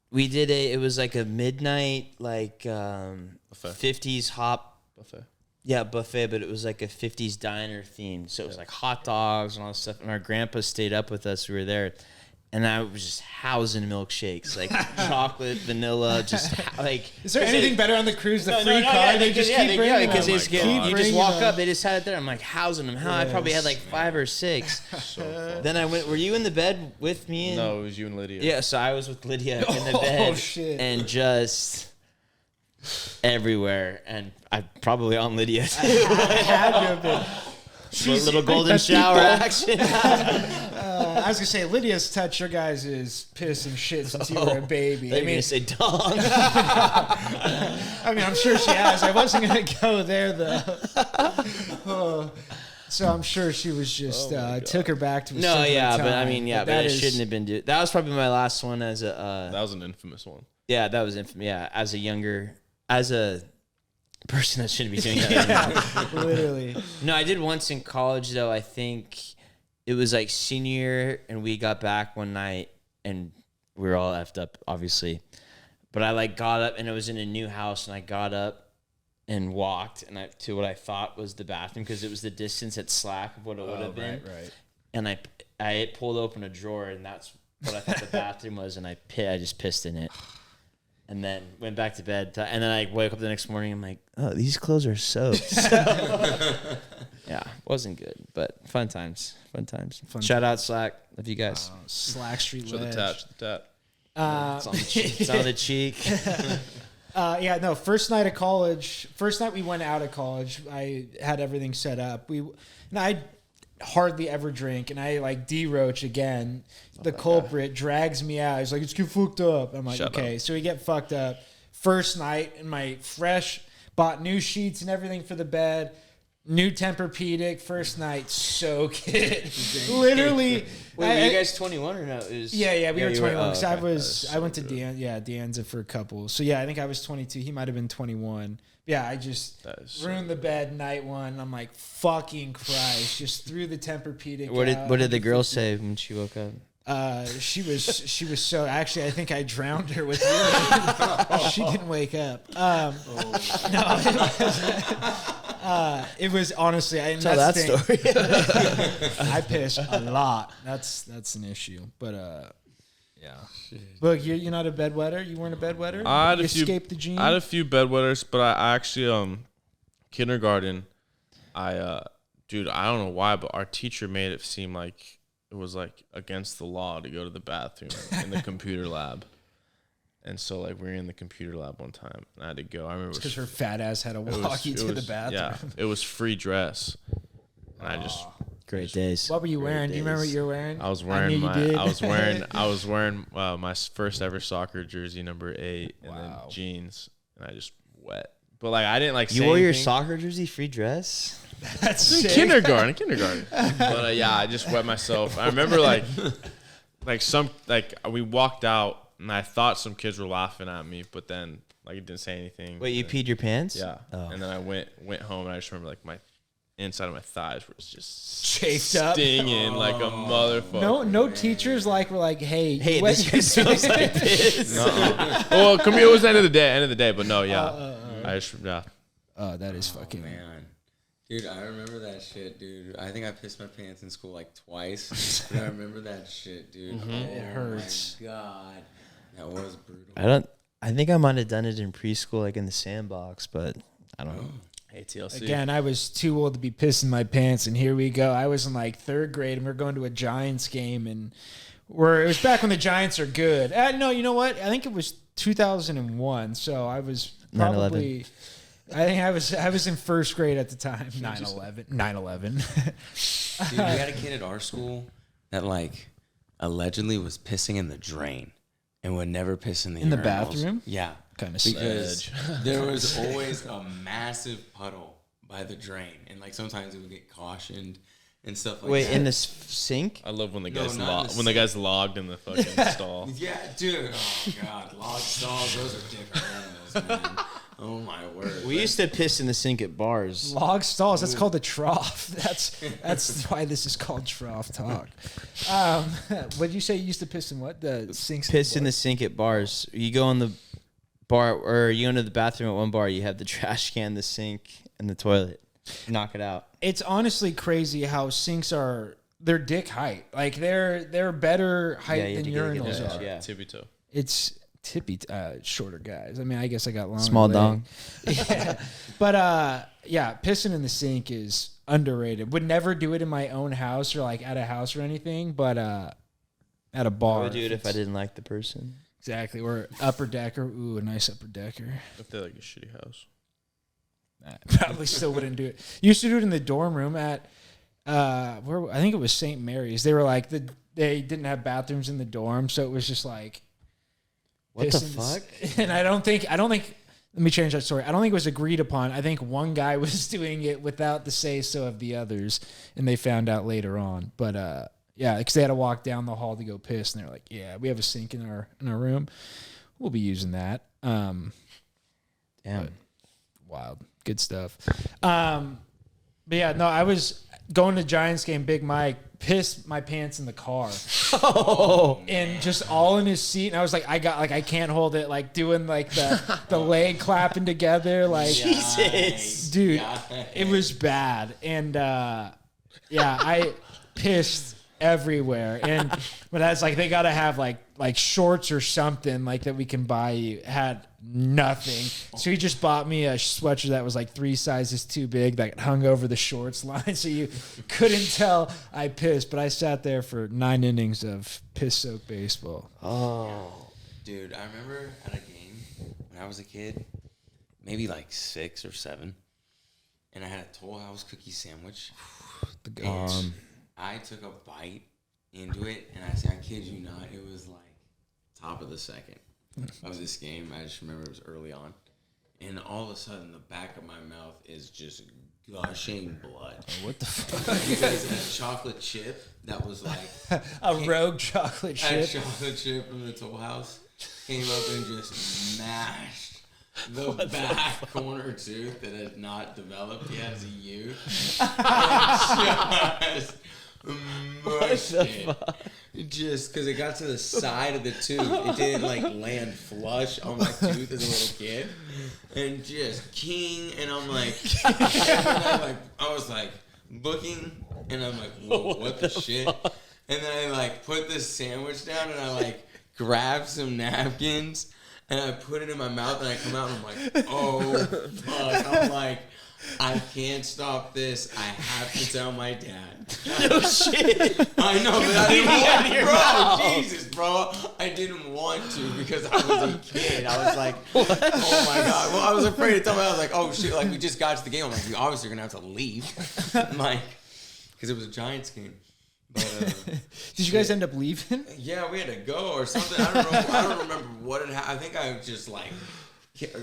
We did it was like a midnight like Buffet. 50s hop. Buffet. Yeah, buffet, but it was like a 50s diner theme. So it was like hot dogs and all this stuff. And our grandpa stayed up with us. We were there. And I was just housing milkshakes, like chocolate, vanilla, just like. Is there anything better on the cruise? The free No, car? yeah, they just keep bringing them. because they just Keep you just bringing walk them. up. They just had it there. I'm like housing them. How I probably had like 5 or 6. Then I went. Were you in the bed with me? And, No, it was you and Lydia. Yeah, so I was with Lydia in the Oh, bed, shit. and just everywhere, and I probably on Lydia too. Had to have been. Little golden shower action. I was gonna say Lydia's touched your guys' piss and shit since you were a baby. They're gonna say dong. I mean, I'm sure she has. I wasn't gonna go there though. Oh. So I'm sure she was just took her back to a No, simpler yeah, time. but I mean, yeah, but that it is- shouldn't have been. That was probably my last one as a. That was an infamous one. Yeah, that was yeah. As a person that shouldn't be doing that. Literally. No, I did once in college though. I think it was like senior year, and we got back one night, and we were all effed up, obviously. But I like got up, and it was in a new house, and I got up and walked, and to what I thought was the bathroom because it was the distance at slack of what it would have been. Right. And I pulled open a drawer, and that's what I thought the bathroom was, and I just pissed in it. And then went back to bed. And then I woke up the next morning. I'm like, oh, these clothes are soaked. Yeah, wasn't good, but fun times. Shout out Slack. Love you guys. Slack Street Show the Ledge. tap. It's on the cheek. It's on the cheek. Yeah, no, first night we went out of college, I had everything set up. I hardly ever drink, and I like D-Roach again. The culprit drags me out. He's like, let's get fucked up. I'm like, okay. So we get fucked up. First night, in my bought new sheets and everything for the bed. New Tempur-Pedic. First night, soak it. Literally. Wait, were you guys 21 or no? Yeah, we were 21. Because okay. I went to Danza for a couple. So yeah, I think I was 22. He might have been 21. Yeah, I just ruined the bed night one. I'm like, fucking Christ. Just threw the Tempur-Pedic out. What did the girl say when she woke up? She was so, actually, I think I drowned her with urine. She didn't wake up. No, it was honestly, Tell that story. I pissed a lot. That's an issue. But yeah. Boog, you're not a bedwetter? You weren't a bedwetter? You escaped the gene? I had a few bedwetters, but I actually kindergarten, dude, I don't know why, but our teacher made it seem like it was like against the law to go to the bathroom in the computer lab. And so like we were in the computer lab one time and I had to go. I remember because her fat ass had to walk you to the bathroom. Yeah, it was free dress. And I just great days. What were you wearing? Do you remember what you were wearing? I was wearing my first ever soccer jersey, number 8, and then jeans, and I just wet. But like I didn't like. You wore your soccer jersey, free dress. That's sick. kindergarten. But yeah, I just wet myself. I remember like we walked out and I thought some kids were laughing at me, but then like it didn't say anything. Wait, you peed your pants? Yeah. Oh. And then I went home and I just remember like my inside of my thighs was just chafed up, stinging like a motherfucker. No teachers were like, hey, this smells like piss. Well, come here. It was the end of the day, but no, yeah. Oh, that is fucking man. Dude, I remember that shit, dude. I think I pissed my pants in school like twice. But I remember that shit, dude. Mm-hmm. It hurts. Oh my God. That was brutal. I think I might have done it in preschool, like in the sandbox, but I don't know. Hey, TLC. Again, I was too old to be pissing my pants, and here we go. I was in like 3rd grade, and we are going to a Giants game, and it was back when the Giants are good. No, you know what? I think it was 2001, so I was probably... 9/11. I think I was in 1st grade at the time. 9/11. Dude, we had a kid at our school that like allegedly was pissing in the drain and would never piss in the the urinals. bathroom. Yeah, Kind of because there was always a massive puddle by the drain, and like sometimes it would get cautioned and stuff like that. Wait, in the sink? I love when the No, guys not in the the guy's logged in the fucking stall. Yeah, dude. Oh God, log stalls. Those are different animals, man. Oh my word. We used to piss in the sink at bars. Log stalls. That's called a trough. That's why this is called Trough Talk. What did you say? You used to piss in what? The sinks. Piss in the sink at bars. You go in the bar, or you go into the bathroom at one bar. You have the trash can, the sink, and the toilet. Knock it out. It's honestly crazy how sinks they're dick height. Like they're better height than urinals are. Yeah. Tippy toe. It's tippy, shorter guys. I mean, I guess I got long. Small leg. dong. Yeah. But yeah, pissing in the sink is underrated. Would never do it in my own house or like at a house or anything, but at a bar. I would do it if I didn't like the person. Exactly. Or upper decker. Ooh, a nice upper decker. If they like a shitty house. Probably still wouldn't do it. Used to do it in the dorm room at where I think it was St. Mary's. They were like they didn't have bathrooms in the dorm, so it was just like What the fuck? And I don't think let me change that story. I don't think it was agreed upon. I think one guy was doing it without the say so of the others, and they found out later on. But yeah, because they had to walk down the hall to go piss, and they're like, "Yeah, we have a sink in our room." we'll be using that. Damn. Wild, good stuff. But yeah, no, I was going to Giants game. Big Mike pissed my pants in the car, and just all in his seat. And I was like, I can't hold it. Like doing like the leg clapping together. Like Jesus, dude, it was bad. And yeah, I pissed everywhere. And but that's like they gotta have like shorts or something like that we can buy you. Had nothing. So he just bought me a sweatshirt that was like 3 sizes too big that hung over the shorts line, so you couldn't tell I pissed. But I sat there for 9 innings of piss-soaked baseball. Oh, Dude, I remember at a game when I was a kid, maybe like 6 or 7, and I had a Toll House cookie sandwich. The And goats. I took a bite into it, and I kid you not, it was like top of the second of this game. I just remember it was early on. And all of a sudden, the back of my mouth is just gushing blood. What the fuck? Because a chocolate chip that was like A rogue chocolate a chip. chocolate chip from the Toll House came up and just smashed the back corner tooth that had not developed yet as a youth. And just mushed it. Just because it got to the side of the tooth, it didn't like land flush on my tooth as a little kid, and just king. And I'm like, I was like booking, and I'm like, whoa, what the shit? And then I like put this sandwich down, and I like grabbed some napkins, and I put it in my mouth, and I come out, and I'm like, oh fuck! I'm like, I can't stop this. I have to tell my dad. no shit. I know, but I didn't want to. Bro, Jesus, bro. I didn't want to because I was a kid. I was like, oh my God. Well, I was afraid to tell him. I was like, oh shit, like we just got to the game. I'm like, we obviously are going to have to leave. Like, because it was a Giants game. But, Did you guys end up leaving? yeah, we had to go or something. I don't know. I don't remember what it happened. I think I just like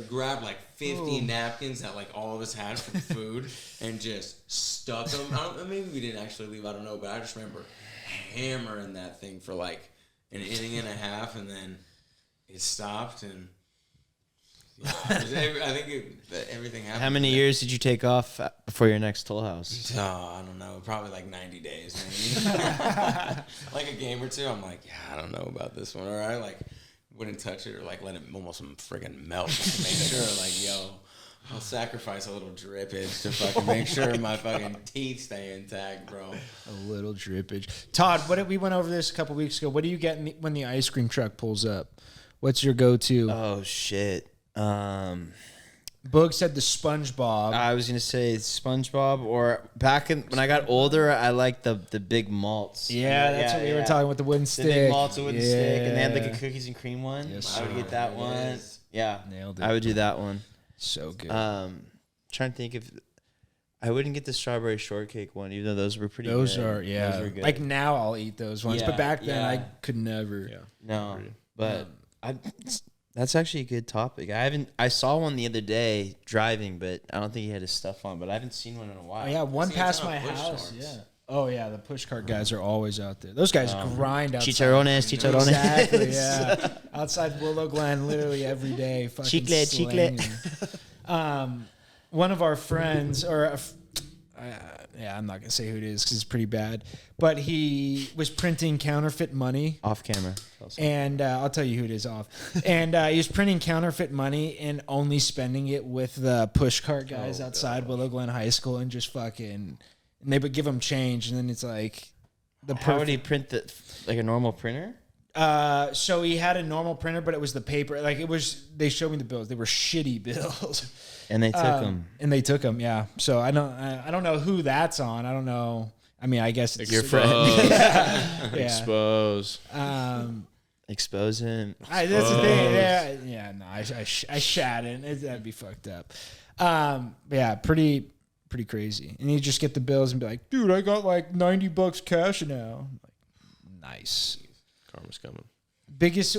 grabbed like 50 napkins that like all of us had from food and just stuck them. Maybe we didn't actually leave. I don't know, but I just remember hammering that thing for like an inning and a half, and then it stopped. And yeah, I think everything happened. How many years did you take off before your next Toll House? Oh, I don't know. Probably like 90 days, maybe. Like a game or two. I'm like, yeah, I don't know about this one. Or I like wouldn't touch it or like let it almost friggin' melt just to make sure, like, yo, I'll sacrifice a little drippage to fucking make sure my fucking teeth stay intact, bro. A little drippage. Todd, we went over this a couple weeks ago. What do you get when the ice cream truck pulls up? What's your go-to? Oh shit. Boog said the SpongeBob. I was gonna say SpongeBob, or when I got older, I liked the big malts. Yeah, that's what we were talking with the wooden stick. The big malts with the stick, and they had like a cookies and cream one. Yes, I would sir. get that one. Yeah, Nailed it. I would do that one. So good. Trying to think if I wouldn't get the strawberry shortcake one, even though those were pretty. Those good. are Those were good. Like now I'll eat those ones, but Yeah, back then I yeah. could never. Yeah. No, but that's actually a good topic. I saw one the other day driving, but I don't think he had his stuff on. But I haven't seen one in a while. Oh, yeah, one See, it's past on my push house. carts. Yeah. Oh yeah, the push cart guys are always out there. Those guys grind outside. Chicharrones. Exactly. Yeah. Outside Willow Glen, literally every day. Fucking Chicle. One of our friends, I'm not gonna say who it is because it's pretty bad, but he was printing counterfeit money. Off camera. And I'll tell you who it is off. And he was printing counterfeit money and only spending it with the push cart guys outside Willow Glen High School, and just fucking. And they would give him change, and then it's like How would he print like a normal printer? So he had a normal printer, but it was the paper. Like it was. They showed me the bills. They were shitty bills. And they took them. And they took them. Yeah. So I don't know who that's on. I don't know. I mean, I guess it's Your friend. yeah. Expose. Expose him. That's the thing. Yeah. No, I shat it. That'd be fucked up. Yeah. Pretty crazy. And you just get the bills and be like, dude, I got like $90 cash now. I'm like, nice. Karma's coming.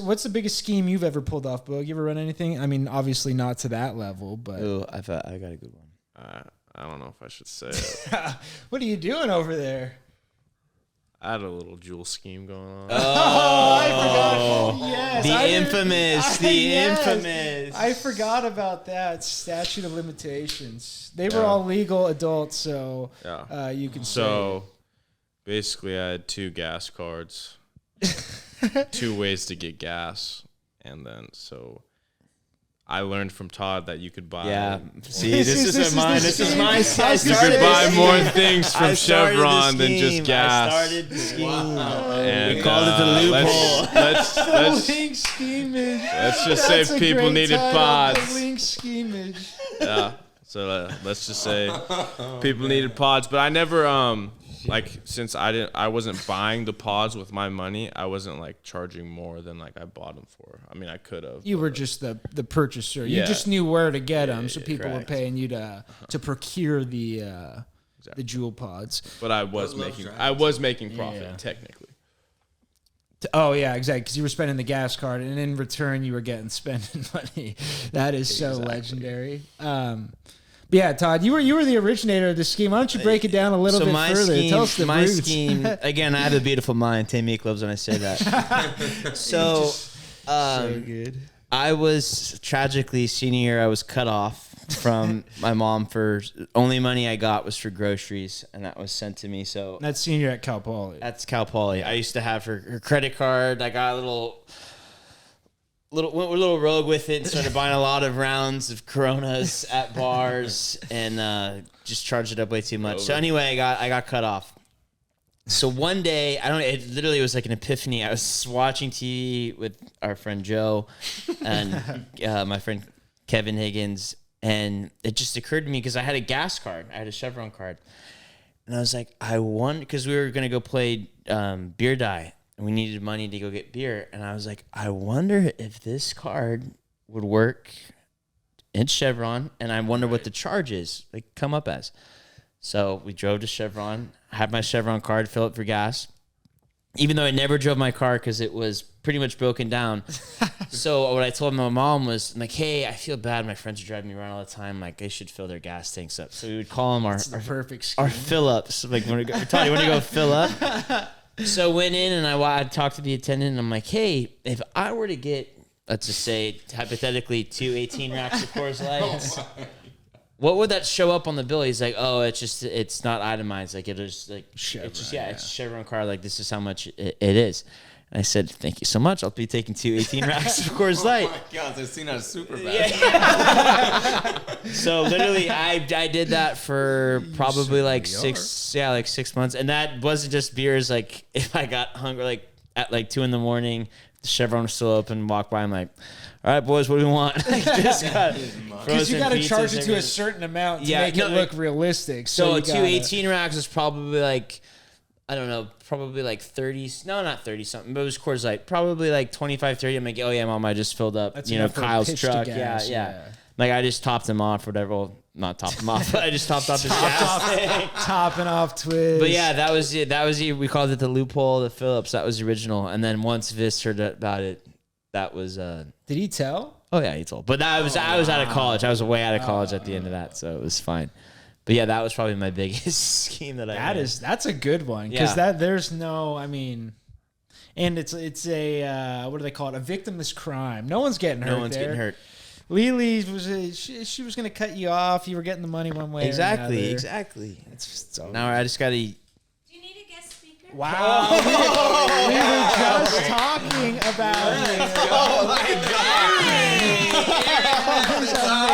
What's the biggest scheme you've ever pulled off, Boog? You ever run anything? I mean, obviously not to that level, but Oh, I got a good one. I don't know if I should say it. what are you doing over there? I had a little jewel scheme going on. I forgot. Yes, Infamous. I forgot about that statute of limitations. They were all legal adults, so you can So basically, I had 2 gas cards, 2 ways to get gas, and then I learned from Todd that you could buy. Yeah. See, this is mine. This is my side. You could buy more things from Chevron than just gas. I started the scheme. And, we called it the loophole. Let's Link Schemeage. just say That's a people great needed title, pods. The Link Schemeage. Yeah. So let's just say people needed pods, but I never since I wasn't buying the pods with my money, I wasn't like charging more than like I bought them for. I mean, I could have. You were just the purchaser. You Yeah. just knew where to get them, so people correct. were paying you to procure the jewel pods. But I was making profit technically. Oh yeah, exactly. Because you were spending the gas card, and in return, you were getting spending money. That is so legendary. But yeah, Todd, you were the originator of the scheme. Why don't you break it down a little bit further? Tell us the my roots. scheme. Again, I have a beautiful mind. Tay Meek loves when I say that. so good. I was tragically senior year. I was cut off from my mom for only money I got was for groceries, and that was sent to me. So That's senior at Cal Poly. that's Cal Poly. I used to have her credit card. I got a went a little rogue with it and started buying a lot of rounds of Coronas at bars and just charged it up way too much. So anyway, I got cut off. So one day, it literally was like an epiphany. I was watching TV with our friend Joe and my friend Kevin Higgins, and it just occurred to me because I had a gas card. I had a Chevron card. And I was like, I won, because we were going to go play beer die. And we needed money to go get beer. And I was like, I wonder if this card would work in Chevron. And I wonder what the charge is, like, come up as. So we drove to Chevron, had my Chevron card, fill up for gas. Even though I never drove my car because it was pretty much broken down. So what I told my mom was, I'm like, hey, I feel bad. My friends are driving me around all the time. Like, they should fill their gas tanks up. So we would call them our perfect scheme. Our fill-ups. Like, Todd, you want to go fill up? So went in and I talked to the attendant and I'm like, hey, if I were to get, let's just say, hypothetically, 2 18 racks of Coors Lights, what would that show up on the bill? He's like, oh, it's not itemized. Like, it is like, Chevron, it's a Chevron card. Like, this is how much it is. And I said, thank you so much. I'll be taking 2 18 racks of Coors Light. Oh my God, this scene is super bad. So literally, I did that for probably like 6 months, and that wasn't just beers. Like, if I got hungry, like at like 2 a.m, the Chevron was still open. Walk by, I'm like, all right, boys, what do we want? Because you got to charge it to a certain amount to make it look realistic. So 2 18 racks is probably like, I don't know, probably like 30. No, not 30 something, but it was Coors Light. Probably like 25, 30. I'm like, oh yeah, Mom, I just filled up. That's Kyle's pitch to truck. gas, Yeah. Like, I just topped him off, whatever. Well, not topped him off, but I just topped off his gas. Topping off Twiz. But yeah, that was it. We called it the loophole, the Phillips. That was the original. And then once Vis heard about it, that was. Did he tell? Oh yeah, he told. But I was out of college. I was way out of college at the end of that, so it was fine. But yeah, that was probably my biggest scheme that I had. That's a good one, because there's no, I mean, and it's a what do they call it? A victimless crime. No one's getting hurt. No one's getting hurt. LeeLee was she was going to cut you off. You were getting the money one way. Exactly. It's just so now I just got to. Do you need a guest speaker? Wow. We were just talking about it. Oh my God!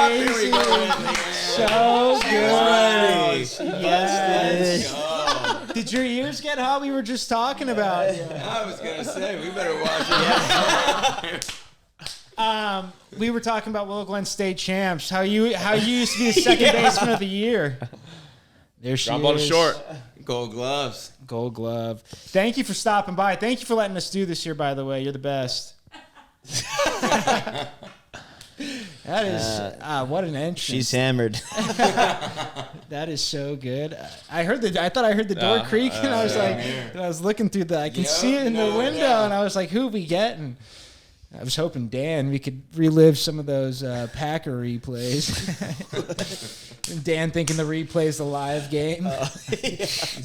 Amazing. So good. Yes. Did your ears get hot? We were just talking about it. I was gonna say we better watch it. We were talking about Willow Glen State champs. How you used to be the second baseman of the year. There she Drop ball to is. short. Gold gloves. Gold glove. Thank you for stopping by. Thank you for letting us do this here, by the way. You're the best. That is what an entrance. She's hammered. That is so good. I thought I heard the door creak, and I was like, and I was looking through I can see it in the window, and I was like, who we getting? I was hoping we could relive some of those Packer replays. And Dan thinking the replay is the live game.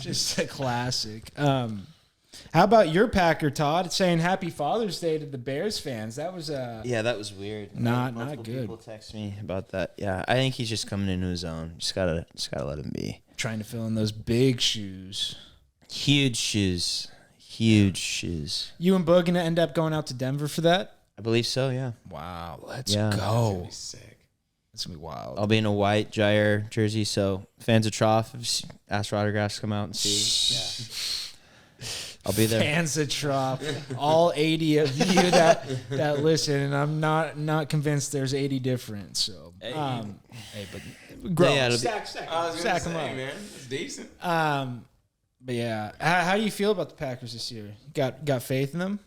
Just a classic. How about your Packer, Todd, saying Happy Father's Day to the Bears fans? That was Yeah, that was weird. Not Multiple good. People text me about that. Yeah, I think he's just coming into his own. Just gotta let him be. trying to fill in those big shoes. Huge shoes. Huge shoes. You and Boog gonna end up going out to Denver for that? I believe so. Yeah. Wow, let's Yeah. go. Sick. It's gonna be wild. I'll be in a white Jair jersey, so fans of Trough, ask for autographs, come out and see. Yeah. I'll be there. Fans of Trough, all 80 of you that listen, and I'm not convinced there's 80 different. So, but grow. Yeah, it'll be- Stack I was Stack gonna 'em say, up. man, it's decent. But yeah, how do you feel about the Packers this year? Got faith in them?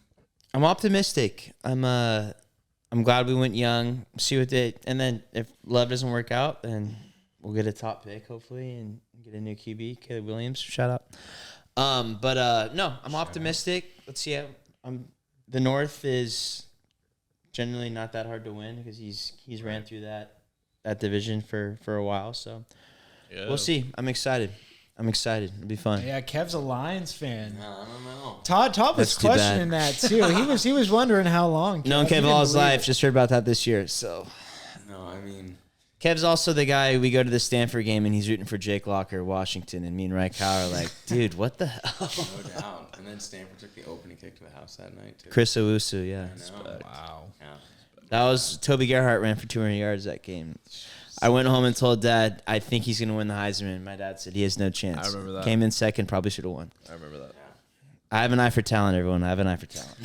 I'm optimistic. I'm glad we went young. See what they, and then if Love doesn't work out, then we'll get a top pick hopefully and get a new QB, Caleb Williams. Shout out. No, I'm optimistic. Let's see how the North is generally not that hard to win because he's ran through that division for a while. So we'll see. I'm excited. It'll be fun. Yeah, Kev's a Lions fan. I don't know. Todd was That's too questioning that too. He was wondering how long. Known He Kev didn't all his believe life. it. Just heard about that this year. So No, I mean, Kev's also the guy we go to the Stanford game and he's rooting for Jake Locker, Washington, and me and Ray Cow are like, dude, what the hell? no doubt. And then Stanford took the opening kick to the house that night too. Chris Owusu, yeah. I know. Wow. Yeah. That was Toby Gerhart ran for 200 yards that game. I went home and told Dad, I think he's going to win the Heisman. My dad said he has no chance. I remember that. Came in second, probably should have won. I remember that. I have an eye for talent, everyone. I have an eye for talent.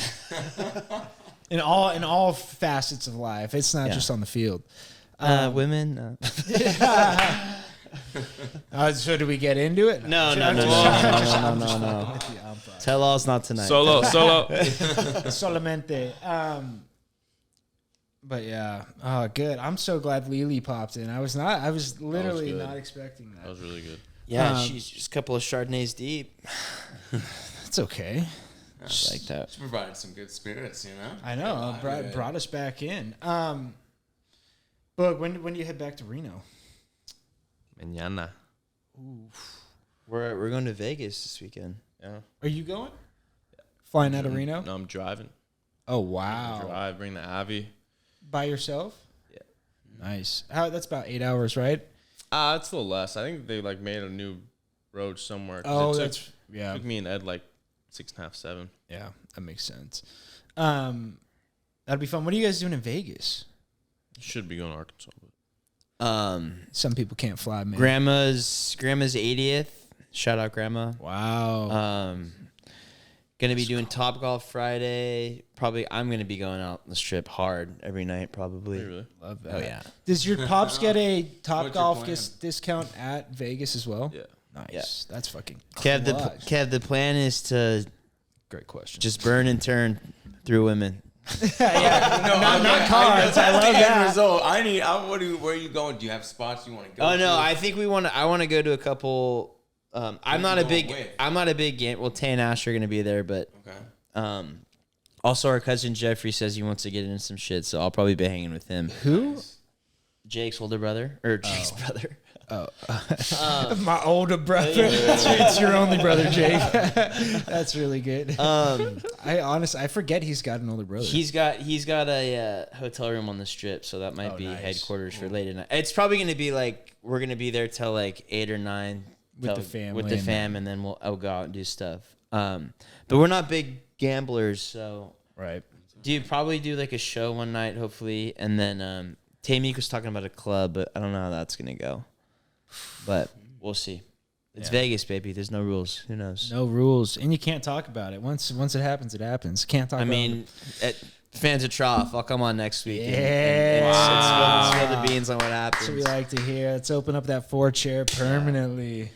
In all facets of life, it's not Yeah. just on the field. Women? So do we get into it? No. No. Tell all's not tonight. Solo. Solamente. But yeah, good. I'm so glad LeeLee popped in. I was literally good. not expecting that. That was really good. Yeah, she's just a couple of Chardonnays deep. It's okay. Just like that. She provided some good spirits, you know. I know. Brought us back in. But when do you head back to Reno? Mañana. We're going to Vegas this weekend. Yeah. Are you going? Flying out of Reno? No, I'm driving. Oh wow! Drive. Bring the Avi. By yourself? Yeah. Nice. That's about 8 hours, right? It's a little less. I think they made a new road somewhere. Yeah. Took me and Ed 6.5, 7. Yeah, that makes sense. That'd be fun. What are you guys doing in Vegas? Should be going to Arkansas. Some people can't fly, man. Grandma's 80th. Shout out Grandma. Wow. Gonna be doing Top Golf Friday. Probably I'm gonna be going out on the strip hard every night. Probably. Really? Love that. Oh yeah. Does your pops get a Top What's your Golf plan? discount at Vegas as well? Yeah. Nice. That's fucking Kev, clutch. the plan is to Great question. just burn and turn through women. not cards. I love the end that. result. Where are you going? Do you have spots you want to go? Oh no, to? I think I want to go to a couple. I'm not a you big. going with? I'm not a big game. Well, Tay and Ash are gonna be there, but Okay. also our cousin Jeffrey says he wants to get into some shit, so I'll probably be hanging with him. Who? Jake's older brother or Jake's brother. My older brother. It's your only brother, Jake. That's really good. I forget he's got an older brother. He's got a hotel room on the strip, so that might be nice. headquarters for late at night. It's probably gonna be we're gonna be there till 8 or 9 With the family with the and fam, and then we'll go out and do stuff. But we're not big gamblers, so right. do you probably do a show one night, hopefully, and then Tamik was talking about a club, but I don't know how that's gonna go. But we'll see. It's Vegas, baby. There's no rules. Who knows? No rules, and you can't talk about it. Once it happens, it happens. Can't talk. I about mean, fans of Trough, I'll come on next week. Yeah. And spill the beans on what That's happens. what we like to hear. Let's open up that 4-chair permanently.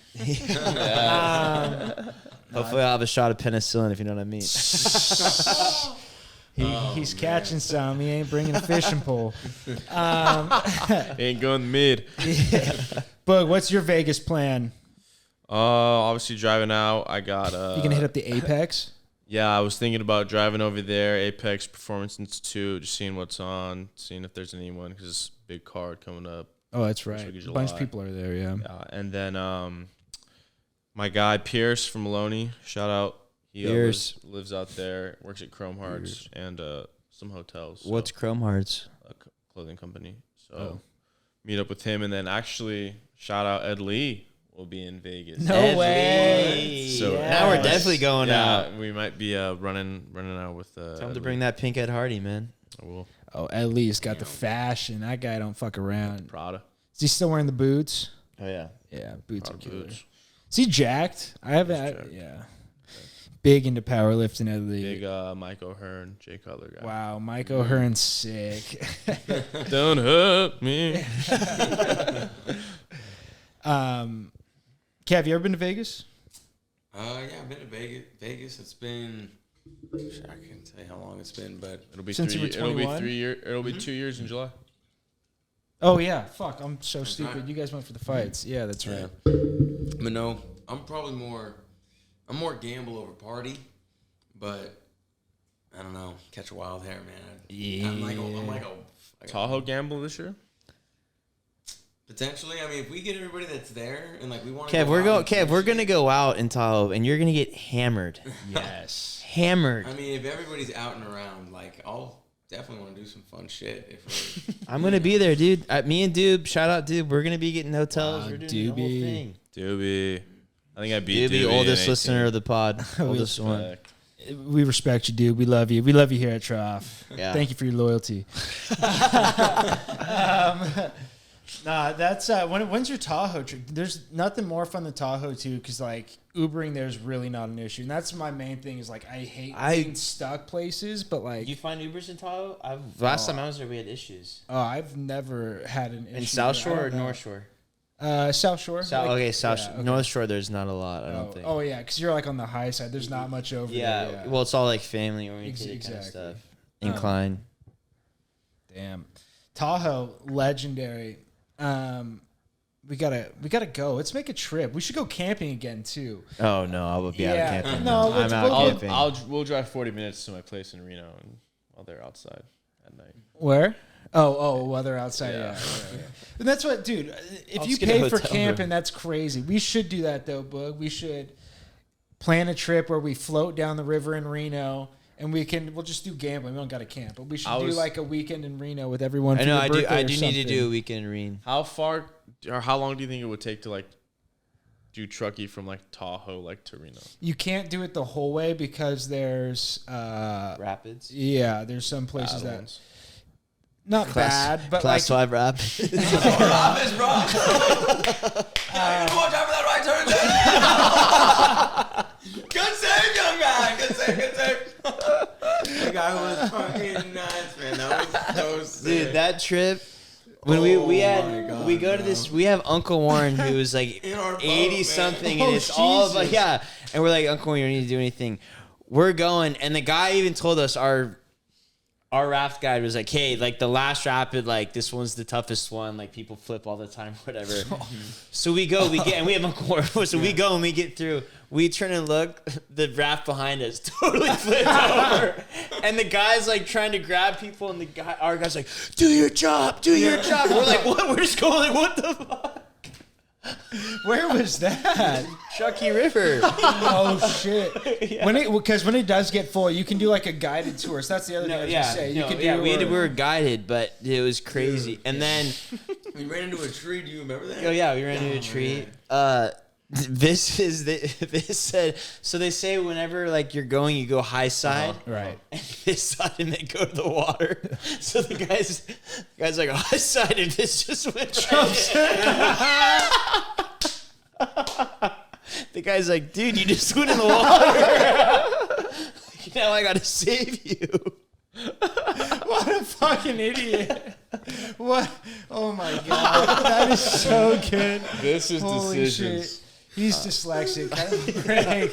Hopefully, I'll have a shot of penicillin, if you know what I mean. He's catching some. He ain't bringing a fishing pole. Ain't going mid. Bug, what's your Vegas plan? Obviously driving out. I got You gonna hit up the Apex? Yeah, I was thinking about driving over there, Apex Performance Institute, just seeing what's on, seeing if there's anyone, because it's a big card coming up. Oh, that's right. week of A bunch of July. people are there. Yeah. And then my guy Pierce from Maloney, shout out. He lives out there, works at Chrome Hearts and some hotels. So What's Chrome Hearts? a clothing company. So meet up with him, and then actually shout out LeeLee will be in Vegas. No Ed way. Lee. So Now we're definitely going out. We might be running out with. Tell him to bring that pink Ed Hardy, man. I will. Oh, at least got the fashion. That guy don't fuck around. Prada. Is he still wearing the boots? Oh yeah. Yeah, boots Prada are killer. boots. Is he jacked? jacked. Yeah. Big into powerlifting at least. Big Mike O'Hearn, Jay Cutler guy. Wow, Mike O'Hearn's sick. Don't hurt me. Kev, you ever been to Vegas? Yeah, I've been to Vegas. It's been, I can't tell you how long it's been, but It'll be Since you were It'll be 21? 3 years. It'll be 2 years in July. Oh yeah, fuck, I'm so That's stupid. right. You guys went for the fights. Yeah, that's right. but no, I'm more gamble over party, but I don't know, catch a wild hair, man. Yeah. I'm like a Tahoe gamble this year. potentially. I mean, if we get everybody that's there and like we want Kev, we're gonna go out in Tahoe, and you're gonna get hammered. Yes. Hammered. I mean, if everybody's out and around, like I'll definitely want to do some fun shit. If I'm gonna be there, dude. Me and Doob, shout out Doob. We're gonna be getting hotels. We're doing the whole Doobie. thing. Doobie. I think I beat Doobie, Doobie oldest in listener 18. of the pod, oldest one. Respect. We respect you, dude. We love you. We love you here at Trough. Yeah. Thank you for your loyalty. Nah, that's when's your Tahoe trip? There's nothing more fun than Tahoe too, because like Ubering there's really not an issue, and that's my main thing. Is like I hate being stuck places, but like You find Ubers in Tahoe? Last time I was there, we had issues. I've never had an issue. In South I Shore don't or know. North Shore? South Shore. Like- South yeah, Shore. okay. North Shore, there's not a lot, I don't think. Oh yeah, because you're like on the high side. There's not much over yeah, there. well, it's all like family oriented kind of Exactly. stuff. Incline. Damn. Tahoe, legendary. We gotta go. Let's make a trip. We should go camping again too. Oh no, I will be out Yeah. of camping. No, I'm let's- out we'll- camping. We'll drive 40 minutes to my place in Reno, and while they're outside at night. Where? While they're outside. Yeah. Yeah. And that's what, dude. If I'll you just get a pay for hotel camping, room. that's crazy. We should do that though, Boog. We should plan a trip where we float down the river in Reno. And we'll just do gambling. We don't got to camp, but we should do like a weekend in Reno with everyone. I for know, your I do. birthday I or do need to something. do a weekend in How far or how long do you think it would take to like do Truckee from like Tahoe like to Reno? You can't do it the whole way because there's Rapids. yeah, there's some places Bad that ones. not bad, but Class like 5 Rapids. Rob is wrong. Watch out for that right turn. Good save, young guy. Good save. That guy was fucking nuts, man. That was so sick. Dude, that trip when Oh we my God, we go to this, we have Uncle Warren who is like In our boat, 80 man. something, Oh, and it's all about, Jesus. yeah. And we're like, Uncle Warren, you don't need to do anything. We're going, and the guy even told us our raft guide was like, hey, like the last rapid, like this one's the toughest one, like people flip all the time, whatever. So we go, and we have Uncle Warren, so we go and we get through. We turn and look, the raft behind us totally flipped over. And the guy's like trying to grab people, and our guy's like, do your job. We're like, what? We're just going like, what the fuck? where was that? Truckee River. Oh shit! Because when it does get full, you can do like a guided tour. So that's the other thing I was gonna say. You could do. we were guided, but it was crazy. And then, We ran into a tree. Do you remember that? oh yeah, we ran into a tree. This said, so they say whenever like you're going, you go high side. Right. And this side and then go to the water. So the guy's like high side and this just went right in. The guy's like, dude, you just went in the water. Now I gotta save you. What a fucking idiot! What? Oh my god, that is so good. This is Holy decisions. shit. He's dyslexic. Greg,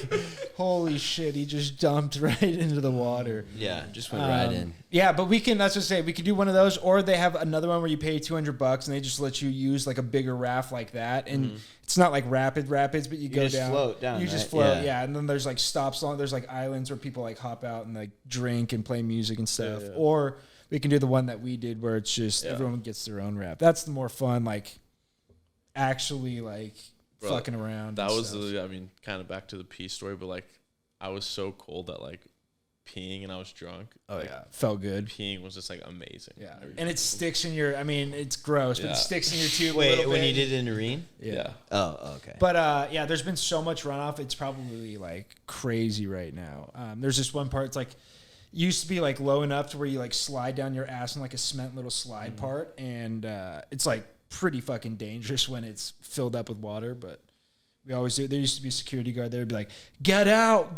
holy shit, he just dumped right into the water. Yeah, just went right in. Yeah, but we can, that's what I say, we could do one of those, or they have another one where you pay $200 and they just let you use like a bigger raft like that. And it's not like rapids, but you go just down. float down, You just right? float, Yeah. yeah. And then there's like stops along, there's like islands where people like hop out and like drink and play music and stuff. Yeah. Or we can do the one that we did where it's just everyone gets their own raft. That's the more fun, like actually like Bro, fucking around. That and was stuff. I mean, kind of back to the P story, but like I was so cold that like peeing and I was drunk. Oh like, yeah, felt good. Peeing was just like amazing. Yeah, and it sticks in your. I mean, it's gross, but Yeah. it sticks in your tube. a Wait, little when bit. you did it in the arena? Yeah. Oh, okay. But yeah, there's been so much runoff. It's probably like crazy right now. There's this one part. It's like used to be like low enough to where you like slide down your ass in like a cement little slide part, and it's like pretty fucking dangerous when it's filled up with water. But we always do. There used to be a security guard there would be like, get out,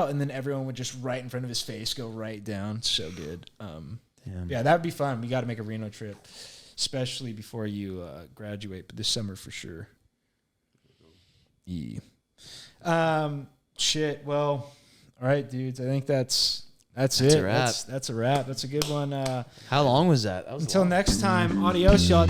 and then everyone would just right in front of his face go right down. So good. Damn. Yeah, that would be fun. We got to make a Reno trip, especially before you graduate, but this summer for sure. Yeah. Shit. Well, all right, dudes. I think that's it. a wrap. That's a wrap. That's a good one. How long was that? That was Until long. next time, adios, y'all.